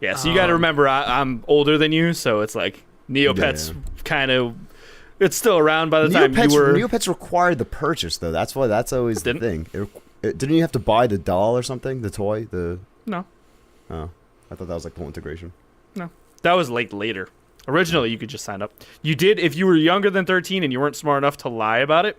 Yeah, so you got to remember I'm older than you, so it's like Neopets kind of. It's still around by the time you were. Neopets required the purchase though. That's always the thing. Didn't you have to buy the doll or something? The toy? No. Oh. I thought that was like the whole integration. No. That was like later. Originally, you could just sign up. You did, if you were younger than 13 and you weren't smart enough to lie about it,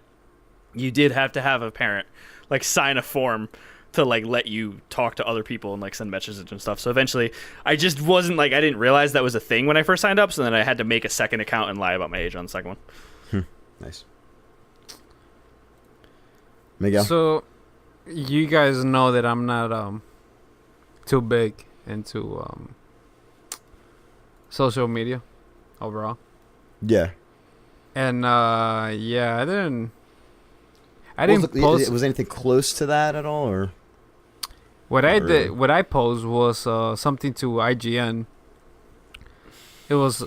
you did have to have a parent like sign a form to like let you talk to other people and like send messages and stuff. So eventually, I just wasn't like, I didn't realize that was a thing when I first signed up. So then I had to make a second account and lie about my age on the second one. Nice. Miguel? So, you guys know that I'm not too big into social media overall. Yeah. And yeah, I didn't post. Was anything close to that at all, or what I posed was something to IGN. It was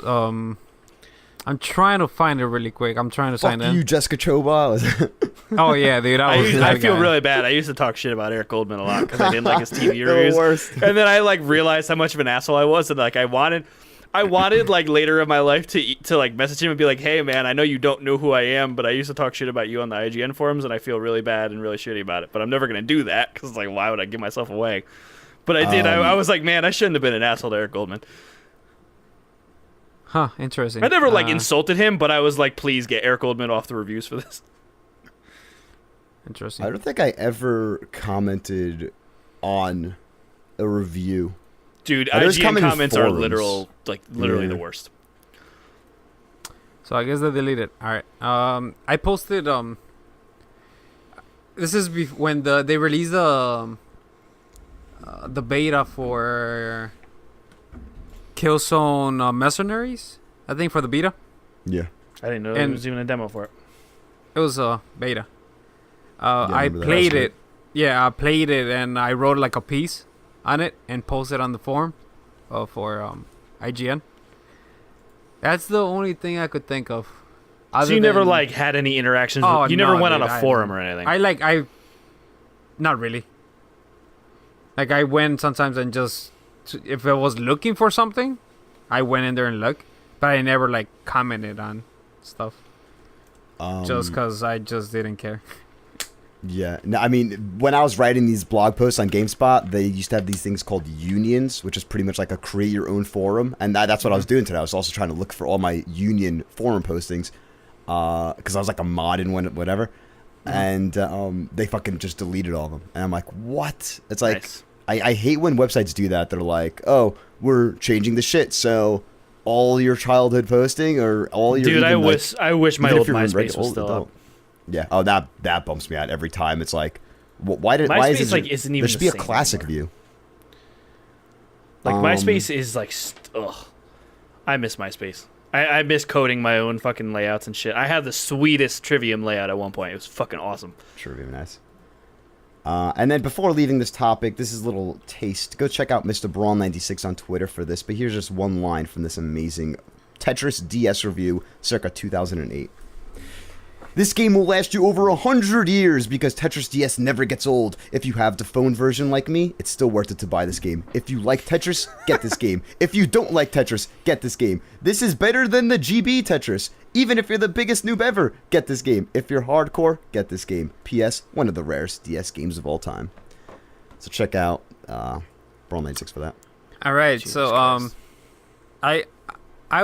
I'm trying to find it really quick. I'm trying to sign in. You, Jessica Choba. Oh yeah, dude. I feel really bad. I used to talk shit about Eric Goldman a lot because I didn't like his TV reviews. The worst. And then I like realized how much of an asshole I was, and like I wanted like later in my life to like message him and be like, hey man, I know you don't know who I am, but I used to talk shit about you on the IGN forums, and I feel really bad and really shitty about it. But I'm never gonna do that because like, why would I give myself away? But I did. I was like, man, I shouldn't have been an asshole to Eric Goldman. Huh, interesting. I never like insulted him, but I was like, please get Eric Goldman off the reviews for this. Interesting. I don't think I ever commented on a review. Dude, IGN comments are literally the worst. So I guess they deleted. All right. I posted. This is when they released the beta for Killzone Mercenaries. I think for the beta. Yeah. I didn't know there was even a demo for it. It was a beta. I played it. Yeah, I played it and I wrote like a piece on it and posted on the forum. for IGN. That's the only thing I could think of. So you never like had any interactions? You never went on a forum or anything? Not really. Like I went sometimes and just, if I was looking for something, I went in there and looked, but I never like commented on stuff. Just because I just didn't care. Yeah, no, I mean, when I was writing these blog posts on GameSpot, they used to have these things called unions, which is pretty much like a create your own forum, and that's what I was doing today. I was also trying to look for all my union forum postings, because I was like a mod in one, whatever, and they fucking just deleted all of them, and I'm like, what? It's like, nice. I hate when websites do that. They're like, oh, we're changing the shit, so all your childhood posting or all your dude, I wish my old MySpace was still up. Yeah. Oh, that bumps me out every time. It's like, why is it like isn't even there should be a same classic anymore. view. Like MySpace is like, I miss MySpace. I miss coding my own fucking layouts and shit. I had the sweetest Trivium layout at one point. It was fucking awesome. Trivium, nice. And then before leaving this topic, this is a little taste. Go check out Mr. Brawl96 on Twitter for this. But here's just one line from this amazing Tetris DS review, circa 2008. This game will last you over 100 years because Tetris DS never gets old. If you have the phone version like me, it's still worth it to buy this game. If you like Tetris, get this game. If you don't like Tetris, get this game. This is better than the GB Tetris. Even if you're the biggest noob ever, get this game. If you're hardcore, get this game. P.S. One of the rarest DS games of all time. So check out Brawl96 for that. All right, Jesus so I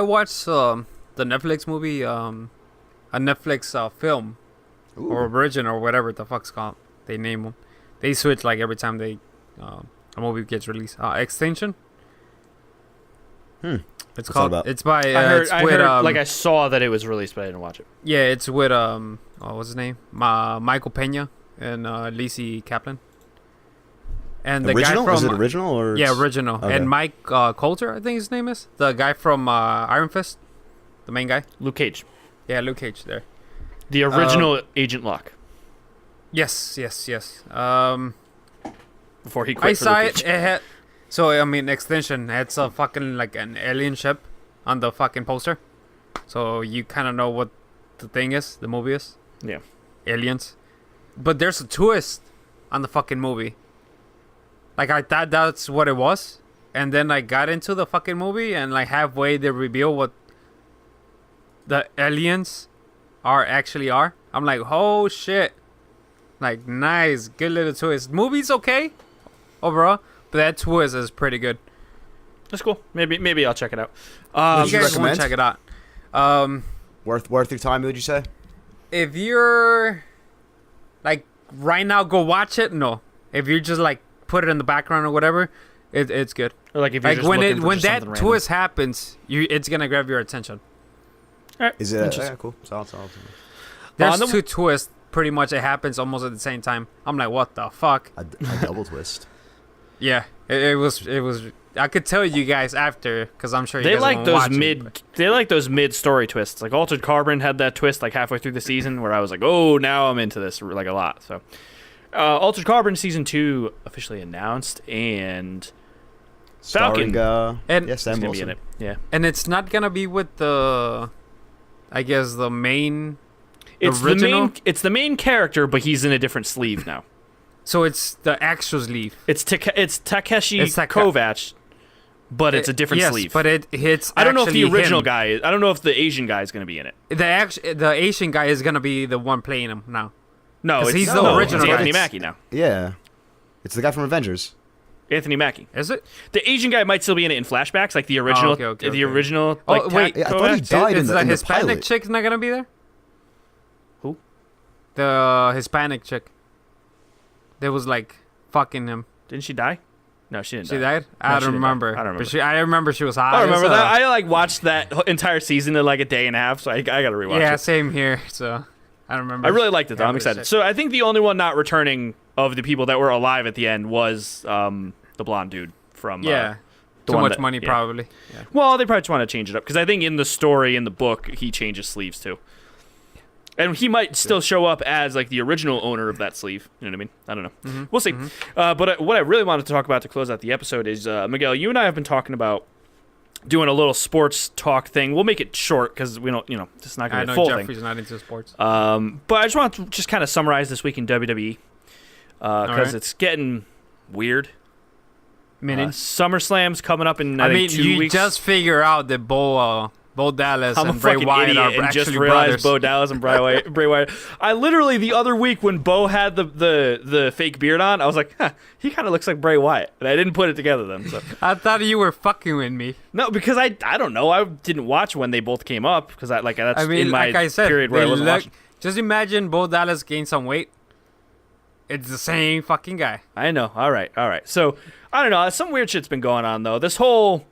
watched the Netflix movie, a Netflix film. Ooh. Or original or whatever the fuck's called. They name them. They switch like every time a movie gets released. Extinction. It's called. It's by. I saw that it was released, but I didn't watch it. Yeah, it's with what's his name? Michael Pena and Lacey Kaplan. And the original? guy from. Is it original or? Yeah, original. Okay. And Mike Coulter, I think his name is the guy from Iron Fist, the main guy. Luke Cage. Yeah, Luke Cage there. The original Agent Locke. Yes. Before he quit. I saw it. So I mean, Extinction. It's a fucking like an alien ship on the fucking poster. So you kind of know what the thing is. The movie is. Yeah. Aliens. But there's a twist on the fucking movie. Like I thought that's what it was, and then I got into the fucking movie, and like halfway they reveal what the aliens actually are. I'm like, oh shit. Like, nice. Good little twist. Movie's okay overall, but that twist is pretty good. That's cool. Maybe I'll check it out. You guys want to check it out. Worth your time, would you say? If you're like right now, go watch it. No. If you're just like put it in the background or whatever, it's good. Or like if you're just looking for when that random. twist happens, it's gonna grab your attention. All right. Is it? Yeah, cool. Solid. There's two twists. Pretty much, it happens almost at the same time. I'm like, what the fuck? A double twist. Yeah, it was. I could tell you guys after, because I'm sure you guys like those They like those mid story twists. Like Altered Carbon had that twist like halfway through the season where I was like, oh, now I'm into this like a lot. So, Altered Carbon season 2 officially announced, and Falcon and yes, Sam gonna Wilson. be in it. Yeah, and it's not gonna be with the, I guess the main. It's the main character, but he's in a different sleeve now. So it's the actual sleeve. It's Takeshi Kovacs, but it's a different sleeve. But it's. I don't know if the original guy. I don't know if the Asian guy is going to be in it. The Asian guy is going to be the one playing him now. No, he's the original. It's guy. Anthony Mackie now. Yeah, it's the guy from Avengers. Anthony Mackie. Is it? The Asian guy might still be in it in flashbacks, like the original. Okay. The original. Oh wait, I thought he died in the Hispanic pilot. chick's not going to be there. Who? The Hispanic chick. There was like fucking him. Didn't she die? No, she didn't. She died? I don't remember. But I remember she was hot. I remember that. I like watched that entire season in like a day and a half, so I got to rewatch it. Yeah, same here. So I don't remember. I really liked it though. I'm excited. So I think the only one not returning of the people that were alive at the end was the blonde dude from. Too much money probably. Yeah. Well, they probably just want to change it up because I think in the story in the book he changes sleeves too. And he might still show up as like the original owner of that sleeve. You know what I mean? I don't know. Mm-hmm. We'll see. But what I really wanted to talk about to close out the episode is, Miguel, you and I have been talking about doing a little sports talk thing. We'll make it short because we don't, it's not going to be a full Jeffrey's thing. not into sports. But I just want to just kind of summarize this week in WWE because it's getting weird. SummerSlam's coming up in 2 weeks. You just figure out that Bo Dallas I'm and a Bray fucking Wyatt idiot are and just actually realized brothers. Bo Dallas and Bray Wyatt. I literally the other week when Bo had the fake beard on, I was like, he kind of looks like Bray Wyatt, and I didn't put it together then. So I thought you were fucking with me. no, because I don't know. I didn't watch when they both came up because that's in my like I said, period where I wasn't watching. Just imagine Bo Dallas gained some weight. It's the same fucking guy. I know. All right. So I don't know. Some weird shit's been going on though. This whole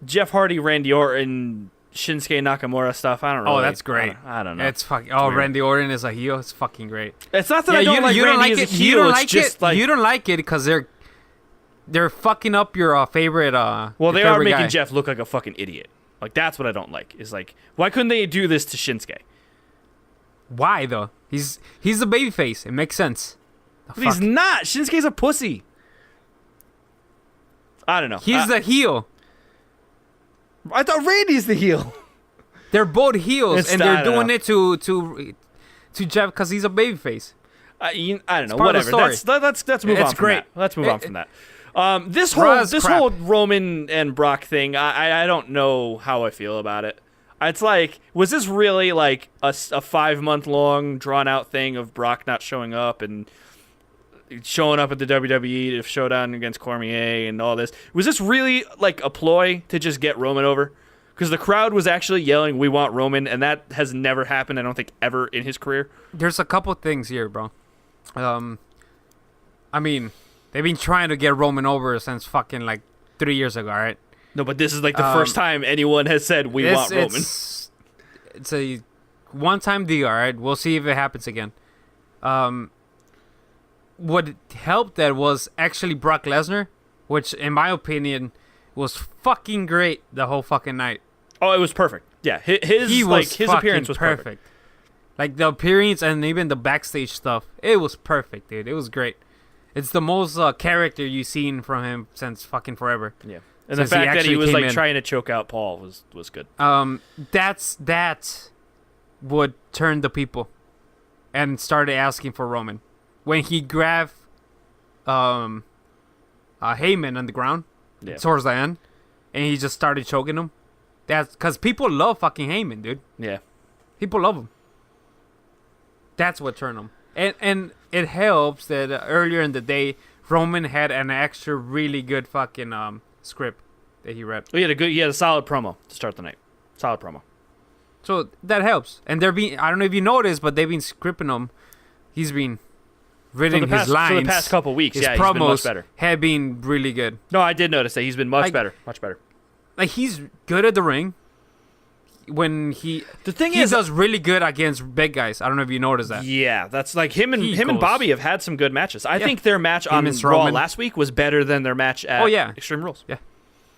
Jeff Hardy, Randy Orton, Shinsuke Nakamura stuff. I don't know. Oh, that's great. I don't know. It's fucking. Oh, weird. Randy Orton is a heel. It's fucking great. It's not that I don't like Randy as a heel. You don't It's like just it. like You don't like it because they're fucking up your favorite. Well, they are making guy. Jeff look like a fucking idiot. Like that's what I don't like. Is like why couldn't they do this to Shinsuke? Why though? He's the babyface. It makes sense. But he's not. Shinsuke's a pussy. I don't know. He's the heel. I thought Randy's the heel. They're both heels, It's and I they're don't doing it to Jeff because he's a babyface. I don't know. part of the Whatever. story. Let's move It's on. From great. that. Let's move on from that. This Raw's whole crap. Roman and Brock thing. I don't know how I feel about it. It's like, was this really like a 5-month-long drawn-out thing of Brock not showing up and showing up at the WWE to showdown against Cormier and all this? Was this really like a ploy to just get Roman over? Because the crowd was actually yelling, "We want Roman," and that has never happened, I don't think, ever in his career. There's a couple things here, bro. I mean, they've been trying to get Roman over since fucking like 3 years ago, all right? No, but this is like the first time anyone has said, "We want Roman." It's a one-time deal, all right? We'll see if it happens again. What helped that was actually Brock Lesnar, which, in my opinion, was fucking great the whole fucking night. Oh, it was perfect. Yeah, his appearance was perfect. Like the appearance and even the backstage stuff, it was perfect, dude. It was great. It's the most character you've seen from him since fucking forever. Yeah, and the fact that he was like trying to choke out Paul was good. That's what turned the people and started asking for Roman when he grabbed Heyman on the ground towards the end, and he just started choking him. That's because people love fucking Heyman, dude. Yeah, people love him. That's what turned him. And it helps that earlier in the day, Roman had an extra really good fucking script that he read. he had a solid promo to start the night. Solid promo. So that helps. And I don't know if you noticed, but they've been scripting him. He's been reading his lines. For the past couple weeks, his yeah, promos he's been much better. Have been really good. No, I did notice that he's been much better. Like, he's good at the ring. When he does really good against big guys. I don't know if you noticed that. Yeah, that's like him and Bobby have had some good matches. I think their match on Raw Roman last week was better than their match at Extreme Rules. Yeah,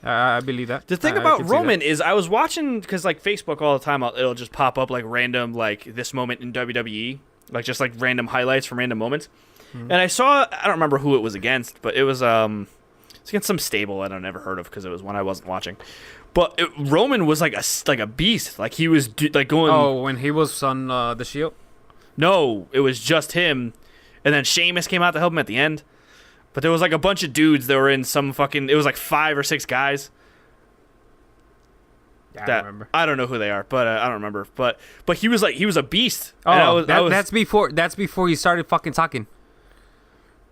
I believe that. The thing about Roman is I was watching, because like Facebook all the time, it'll just pop up like random like this moment in WWE, like just like random highlights from random moments. And I saw, I don't remember who it was against, but it was it's against some stable I don't never heard of because it was one I wasn't watching. But Roman was like a beast. Like he was going. Oh, when he was on the Shield. No, it was just him, and then Sheamus came out to help him at the end. But there was like a bunch of dudes that were in some fucking. It was like 5 or 6 guys. Yeah, I don't remember. I don't know who they are, but I don't remember. But he was a beast. Oh, that's before he started fucking talking.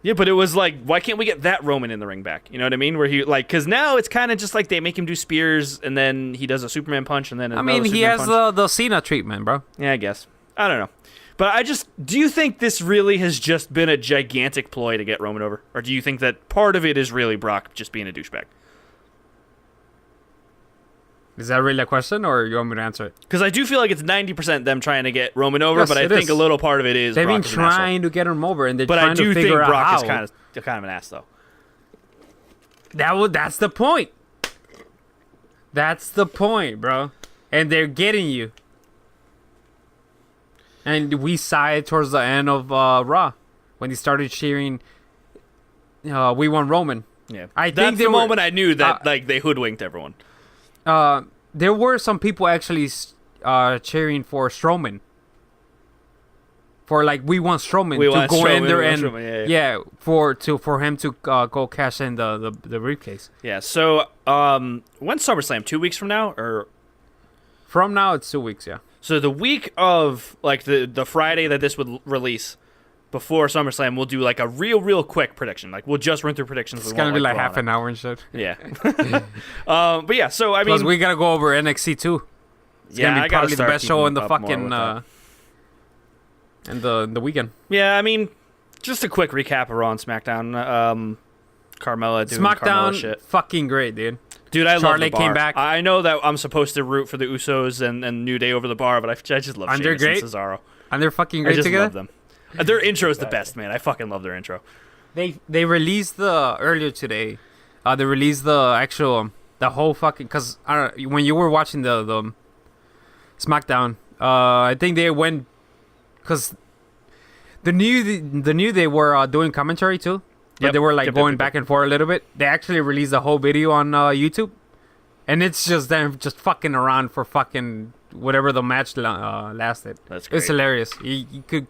Yeah, but it was like, why can't we get that Roman in the ring back? You know what I mean? Where he because now it's kind of just like they make him do spears, and then he does a Superman punch, and then he has the Cena treatment, bro. Yeah, I guess. I don't know. But do you think this really has just been a gigantic ploy to get Roman over? Or do you think that part of it is really Brock just being a douchebag? Is that really a question, or you want me to answer it? Because I do feel like it's 90% them trying to get Roman over, but I think a little part of it is they've Brock been trying to get him over, and they're but trying to figure out how. But I do think Brock is kind of an ass, though. That's the point. That's the point, bro. And they're getting you. And we sighed towards the end of Raw when they started cheering. We won Roman. Yeah, I that's think the moment I knew that like they hoodwinked everyone. There were some people actually cheering for Strowman. For like we want Strowman to go in there and for him to go cash in the briefcase. Yeah. So when's SummerSlam? 2 weeks from now, or from now it's 2 weeks. Yeah. So the week of like the Friday that this would release before SummerSlam, we'll do like a real quick prediction. Like we'll just run through predictions. It's gonna be like half an hour and shit. Yeah. But yeah. So I mean, because we gotta go over NXT too. It's gonna be probably the best show in the fucking. And the weekend. Yeah, I mean, just a quick recap of Raw and Smackdown. Carmella doing Smackdown, Carmella shit. Fucking great, dude. Dude, I love the bar. came back. I know that I'm supposed to root for the Usos and New Day over the bar, but I just love Sheamus and Cesaro. And they're fucking great together. I just love them. Their intro is the best, man. I fucking love their intro. They released earlier today. They released the whole fucking because when you were watching the Smackdown, I think they went. Because the new they were doing commentary too, but they were like going back and forth a little bit. They actually released the whole video on YouTube, and it's just them just fucking around for fucking whatever the match lasted. That's great. It's hilarious. You could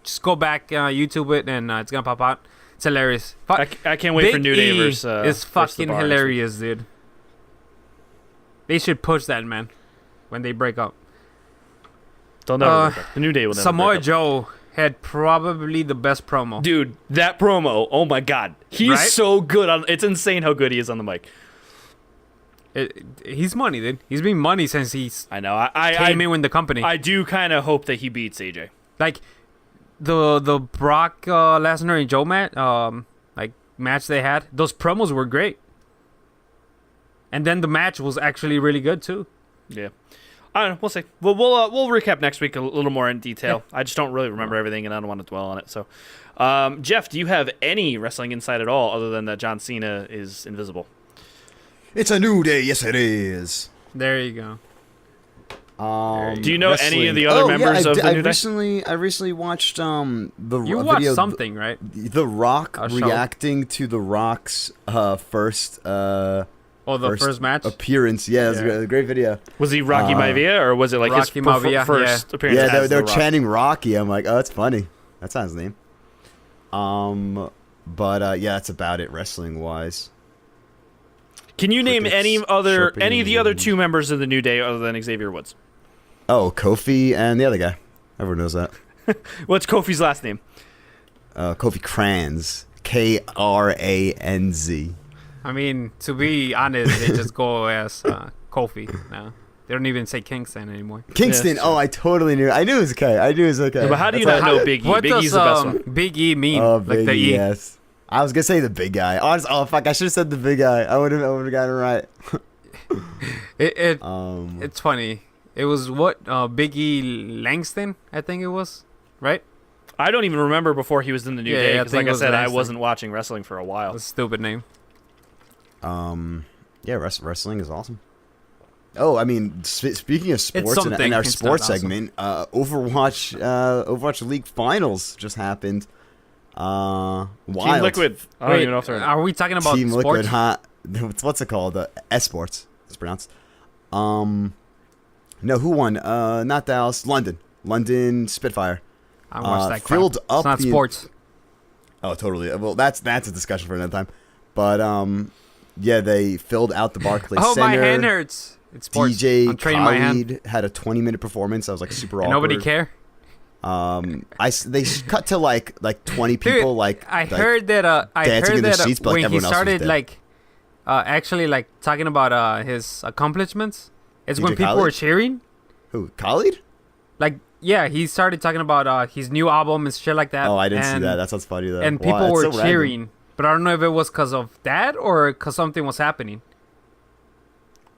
just go back YouTube it and it's gonna pop out. It's hilarious. I can't wait for New Day versus. It's fucking hilarious, dude. They should push that, man, when they break up. They'll never break up. The New Day will never Samoa break up. Joe had probably the best promo. Dude, that promo, oh my god. He's so good. It's insane how good he is on the mic. He's money, dude. He's been money since I know. I came in with the company. I do kind of hope that he beats AJ. Like, the Brock Lesnar and Joe match they had, those promos were great. And then the match was actually really good, too. Yeah. I don't know. We'll see. We'll recap next week a little more in detail. Yeah. I just don't really remember everything, and I don't want to dwell on it. So, Jeff, do you have any wrestling insight at all, other than that John Cena is invisible? It's a new day. Yes, it is. There you go. Do you know any of the other members of the New Day? I recently watched You watched video, something, right? The Rock reacting to The Rock's first. First match appearance. Yeah, it was a great video. Was he Rocky Maivia, or was it like Rocky his first appearance? Yeah, they were chanting Rocky. I'm like, oh, that's funny. That's not his name. But that's about it wrestling wise. Can you name any of the other two members of the New Day other than Xavier Woods? Oh, Kofi and the other guy. Everyone knows that. What's Kofi's last name? Kofi Kranz. Kranz. I mean, to be honest, they just go as Kofi now. They don't even say Kingston anymore. Kingston? Oh, I totally knew. I knew it was okay. Yeah, but how do you not know Big E? What Big E's the best one. Big E mean? Big like the E. Yes. I was gonna say the big guy. Fuck! I should have said the big guy. I would have gotten it right. It's funny. It was Big E Langston, I think it was, right? I don't even remember before he was in the New Day because, like I said, Langston. I wasn't watching wrestling for a while. That's a stupid name. Wrestling is awesome. Oh, I mean, speaking of sports and our sports segment, Overwatch League Finals just happened. Wild. Team Liquid. I don't even know if they're... Are we talking about Team sports? Liquid, huh? What's it called? Esports. It's pronounced. No, who won? Not Dallas. London Spitfire. I watched that crap. Filled up. It's not sports. Oh, totally. Well, that's a discussion for another time. But they filled out the Barclays Center. Oh, my hand hurts. It's sports. DJ I'm training my hand. Khaled had a 20-minute performance. I was like super awkward. Nobody care. They cut to like 20 people. Dude, I heard that seats, but when he started actually talking about his accomplishments, it's DJ when people Khaled? were cheering. Who? Khaled? He started talking about his new album and shit like that. Oh, I didn't see that. That sounds funny though. And people were cheering, but I don't know if it was because of that or because something was happening.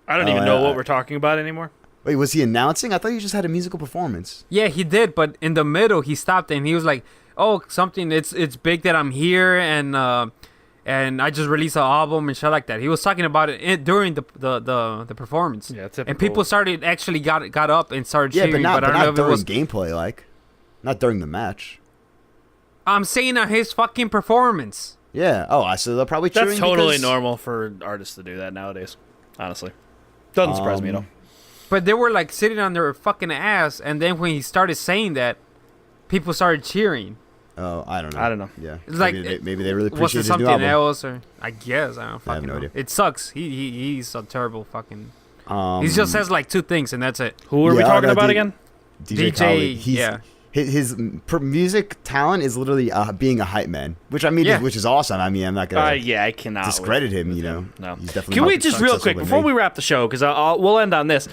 I don't even know what we're talking about anymore. Wait, was he announcing? I thought he just had a musical performance. Yeah, he did, but in the middle he stopped and he was like, "Oh, something. It's big that I'm here and I just released an album and shit like that." He was talking about it during the performance. Yeah, typical. And people actually got up and started cheering. But I don't know not if during it was gameplay. Like, Not during the match. I'm saying on his fucking performance. Yeah. Oh, so they're probably cheering. That's totally because... normal for artists to do that nowadays. Honestly, doesn't surprise me at all. But they were like sitting on their fucking ass, and then when he started saying that, people started cheering. Oh, I don't know. Yeah. It's like maybe they really was appreciate it his new something album. else, or I guess I don't fucking no know. idea. It sucks. He's a terrible fucking. He just says like 2 things, and that's it. Who are we talking about again? DJ Khaled. Yeah. His music talent is literally being a hype man, which I mean, which is awesome. I mean, I'm not gonna I cannot discredit him. You know, no. He's definitely Can more we just real successful quick than before me. we wrap the show, because we'll end on this.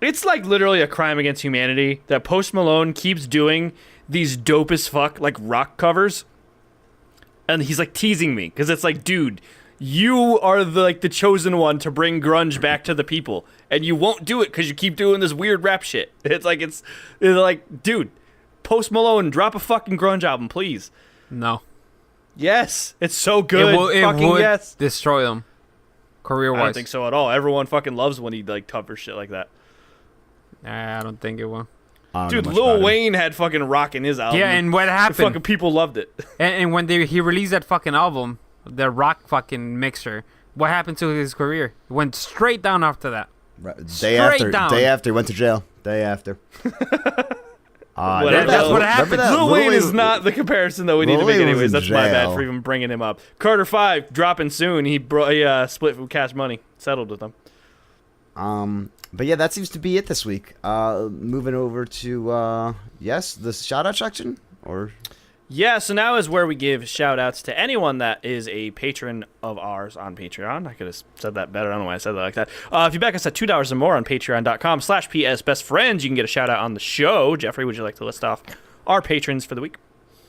It's like literally a crime against humanity that Post Malone keeps doing these dope as fuck like rock covers, and he's like teasing me because it's like, dude, you are the chosen one to bring grunge back to the people, and you won't do it because you keep doing this weird rap shit. It's like, dude, Post Malone, drop a fucking grunge album, please. No. Yes, it's so good. It fucking would yes. destroy them, career-wise. I don't think so at all. Everyone fucking loves when he like covers shit like that. I don't think it will. Dude, Lil Wayne had fucking rock in his album. Yeah, and what The happened? fucking people loved it. And when he released that fucking album, the rock fucking mixture, what happened to his career? It went straight down after that. Day after, he went to jail. Day after. That's what happened. Lil Wayne is not the comparison that we need to make anyways. That's my bad for even bringing him up. Carter 5 dropping soon. He split with Cash Money. Settled with them. But yeah, that seems to be it this week. Moving over to the shout out section, or yeah, so now is where we give shout outs to anyone that is a patron of ours on Patreon. I could have said that better. I don't know why I said that like that. If you back us at $2 or more on patreon.com/PSBestFriends, you can get a shout out on the show. Jeffrey, would you like to list off our patrons for the week?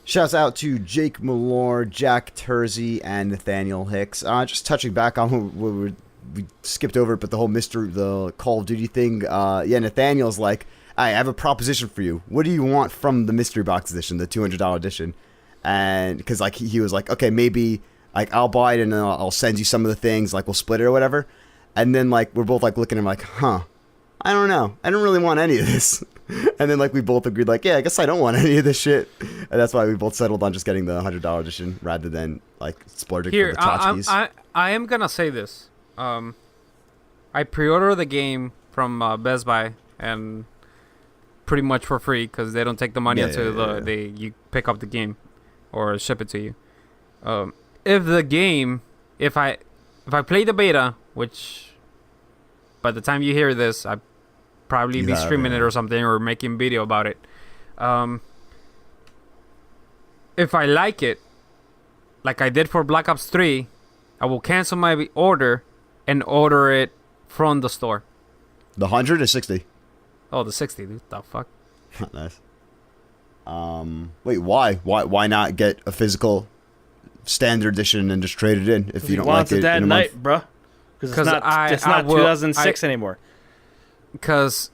Shouts out to Jake Malore, Jack Terzi, and Nathaniel Hicks. Just touching back on what we skipped over it, but the whole the Call of Duty thing. Nathaniel's like, I have a proposition for you. What do you want from the mystery box edition, the $200 edition? And because like he was like, okay, maybe like I'll buy it and then I'll send you some of the things, like we'll split it or whatever. And then like we're both like looking at him like, I don't know. I don't really want any of this. And then like we both agreed like, yeah, I guess I don't want any of this shit. And that's why we both settled on just getting the $100 edition rather than like splurging for the tchotchkes. I am gonna say this. I pre-ordered the game from Best Buy and pretty much for free because they don't take the money until you pick up the game or ship it to you. If I play the beta, which by the time you hear this, I probably be streaming it or something or making video about it. If I like it, like I did for Black Ops 3, I will cancel my order and order it from the store. The 100 or 60? Oh, the 60, dude. The fuck? Nice. Wait, why? Why not get a physical standard edition and just trade it in if you don't like it that in a night, month? bro. Because it's not 2006 anymore. Because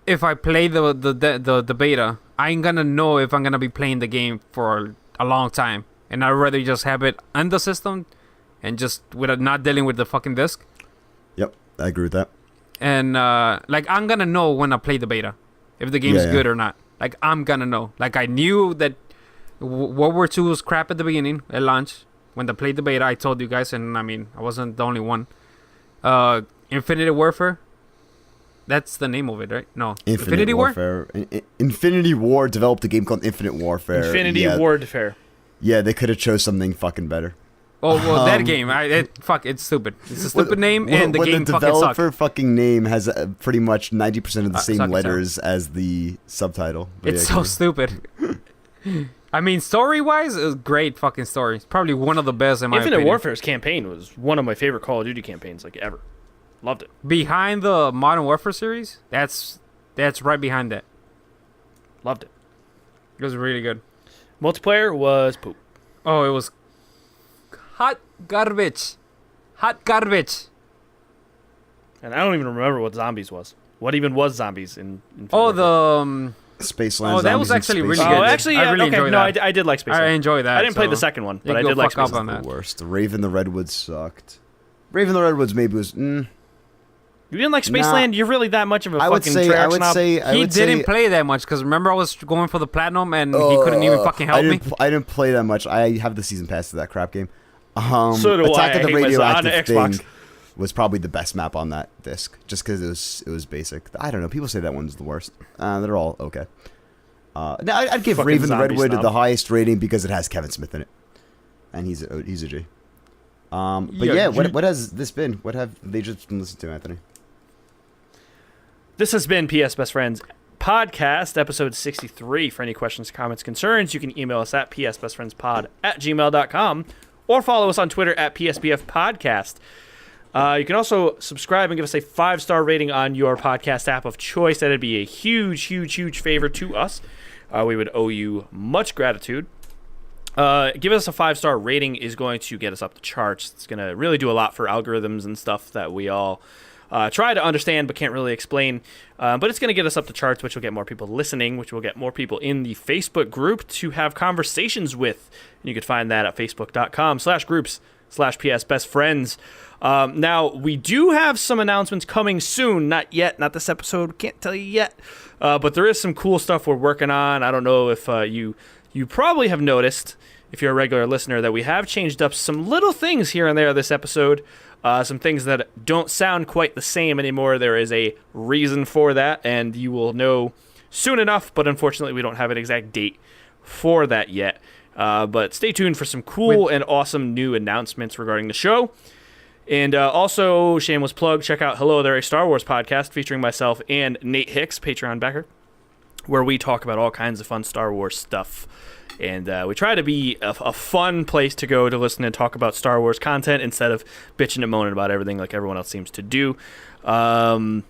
if I play the beta, I ain't gonna know if I'm gonna be playing the game for a long time, and I'd rather just have it on the system and just without not dealing with the fucking disc. Yep, I agree with that. And like I'm gonna know when I play the beta if the game's good or not. Like I'm gonna know. Like I knew that World War II was crap at the beginning at launch. When I played the beta, I told you guys, and I mean I wasn't the only one. Infinity Warfare. That's the name of it, right? No, Infinity Warfare. Infinity War developed a game called Infinite Warfare. Infinity Warfare. Yeah, they could have chose something fucking better. Oh well, that game. It's stupid. It's a stupid name, and the game fucking sucks. The developer fucking name has pretty much 90% of the same letters as the subtitle. It's so stupid. I mean, story-wise, it was great fucking story. It's probably one of the best in my opinion. Infinite Warfare's campaign was one of my favorite Call of Duty campaigns like ever. Loved it. Behind the Modern Warfare series, that's right behind that. Loved it. It was really good. Multiplayer was poop. Oh, it was hot garbage. Hot garbage. And I don't even remember what zombies was. What even was zombies in Infinite the Spaceland. Oh, that was actually really good. Oh, actually, yeah, I really enjoyed that. No, I did like Spaceland. I enjoyed that. I didn't play the second one, but I did like Spaceland. The worst. Raven the Redwoods sucked. Raven the Redwoods maybe was. You didn't like Spaceland? You're really that much of a fucking Treyarch snob? He didn't play that much because remember I was going for the platinum and he couldn't even fucking help me. I didn't play that much. I have the season pass to that crap game. So do Attack I. of the I hate Radioactive Xbox. Thing was probably the best map on that disc, just because it was basic. I don't know. People say that one's the worst. They're all okay. No, I'd give Fucking Raven the zombie Redwood snob. the highest rating because it has Kevin Smith in it, and he's a G. But Yeah, what has this been? What have they just been listening to, Anthony? This has been PS Best Friends Podcast, episode 63. For any questions, comments, concerns, you can email us at psbestfriendspod@gmail.com or follow us on Twitter at PSBF Podcast. You can also subscribe and give us a 5-star rating on your podcast app of choice. That'd be a huge, huge, huge favor to us. We would owe you much gratitude. Give us a 5-star rating is going to get us up the charts. It's going to really do a lot for algorithms and stuff that we all try to understand but can't really explain. But it's going to get us up the charts, which will get more people listening, which will get more people in the Facebook group to have conversations with. And you can find that at facebook.com/groups/PSBestFriends. Now, we do have some announcements coming soon. Not yet, not this episode. Can't tell you yet. But there is some cool stuff we're working on. I don't know if you probably have noticed, if you're a regular listener, that we have changed up some little things here and there this episode. Some things that don't sound quite the same anymore. There is a reason for that, and you will know soon enough, but unfortunately we don't have an exact date for that yet. But stay tuned for some cool and awesome new announcements regarding the show. And also, shameless plug, check out Hello There, a Star Wars podcast featuring myself and Nate Hicks, Patreon backer, where we talk about all kinds of fun Star Wars stuff. And we try to be a fun place to go to listen and talk about Star Wars content instead of bitching and moaning about everything like everyone else seems to do. And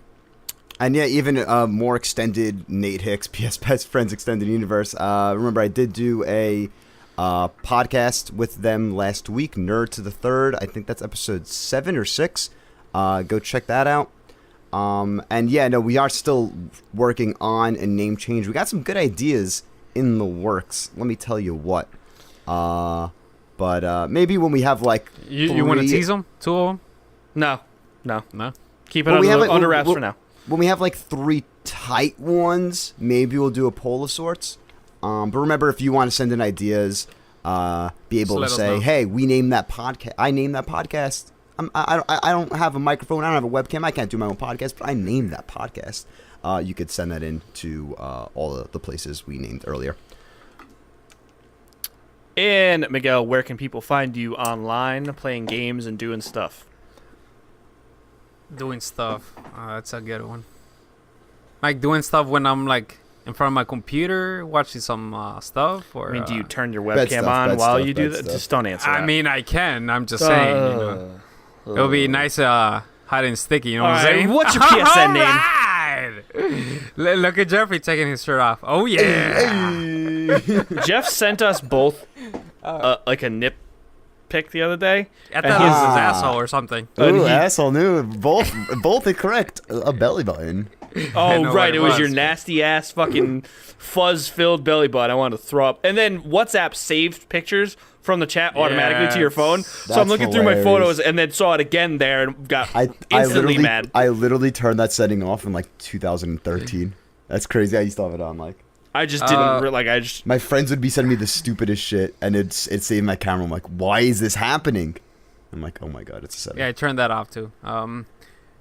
yeah, even more extended Nate Hicks, PS Best Friends Extended Universe. Remember, I did do a podcast with them last week, Nerd to the Third. I think that's episode 7 or 6. Go check that out. And yeah, no, we are still working on a name change. We got some good ideas in the works. Let me tell you what. But maybe when we have like You want to tease them? 2 of them? No. Keep it Well, under wraps for now. When we have like 3 tight ones, maybe we'll do a poll of sorts. But remember, if you want to send in ideas, be able to say, "Hey, we named that podcast. I named that podcast. I don't have a microphone. I don't have a webcam. I can't do my own podcast, but I named that podcast." You could send that in to all of the places we named earlier. And Miguel, where can people find you online, playing games and doing stuff? Doing stuff. That's a good one. Like doing stuff when I'm like in front of my computer watching some stuff, or I mean, do you turn your bad webcam stuff, on bad while stuff, you do bad that? stuff. Just don't answer that. I mean, I can. I'm just saying. You know, it'll be nice, hot and sticky. You know what I'm saying? What's your PSN name? Right. Look at Jeffrey taking his shirt off. Oh yeah. Jeff sent us both like a nip pic the other day. I thought it was his asshole or something. Ooh, asshole! New both are correct. A belly button. Oh, know right. what It it was was. your nasty ass fucking fuzz-filled belly button. I wanted to throw up. And then WhatsApp saved pictures from the chat automatically to your phone. So I'm That's looking through my hilarious. photos and then saw it again there and got I instantly mad. I literally turned that setting off in like 2013. That's crazy. I used to have it on. Like, I just didn't like. I just my friends would be sending me the stupidest shit, and it saved my camera. I'm like, why is this happening? I'm like, oh my god, it's a setting. Yeah, I turned that off too.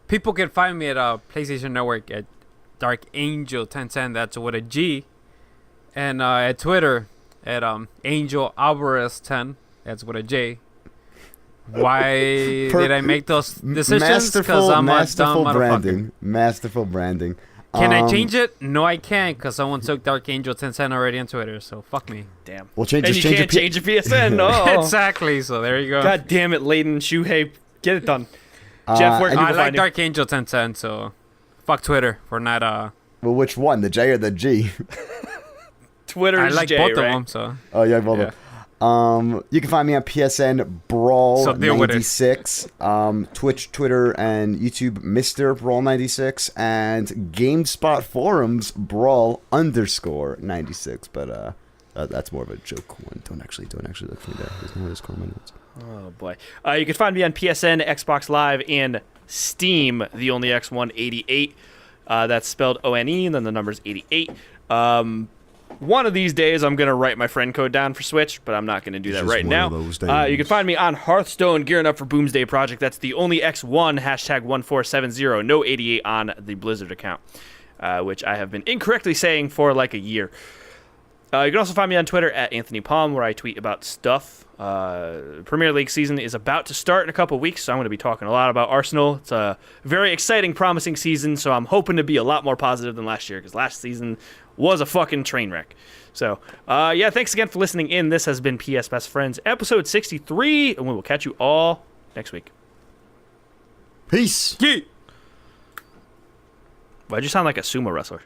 People can find me at PlayStation Network at Dark Angel 1010. That's with a G, and at Twitter at Angel Alvarez 10. That's with a J. Why did I make those decisions? Because I'm a dumb motherfucker. Masterful branding. Can I change it? No, I can't, because someone took Dark Angel 1010 already on Twitter. So fuck me. damn. We'll change. And Just you change can't change your PSN. No. Exactly. So there you go. God damn it, Layden Shuhei. Get it done. Jeff, where can I people like find you? Dark Angel 1010. So fuck Twitter for not. Well, which one? The J or the G? Twitter I is like Jay, both right? of them. So Oh yeah, both of them. You can find me on PSN Brawl So deal with it. 96, Twitch, Twitter, and YouTube Mr. Brawl 96, and GameSpot forums Brawl _96. But that's more of a joke one. Don't actually look for me there. There's no Discord on my notes. Oh boy. You can find me on PSN, Xbox Live, and Steam, the only X188. That's spelled ONE, and then the number's 88. One of these days, I'm going to write my friend code down for Switch, but I'm not going to do that right now. You can find me on Hearthstone gearing up for Boomsday Project. That's the only X1, #1470, no 88 on the Blizzard account, which I have been incorrectly saying for like a year. You can also find me on Twitter at Anthony Palm, where I tweet about stuff. Premier League season is about to start in a couple weeks, so I'm going to be talking a lot about Arsenal. It's a very exciting, promising season, so I'm hoping to be a lot more positive than last year, because last season was a fucking train wreck. So, yeah, thanks again for listening in. This has been PS Best Friends, episode 63, and we will catch you all next week. Peace. Yeah. Why'd you sound like a sumo wrestler?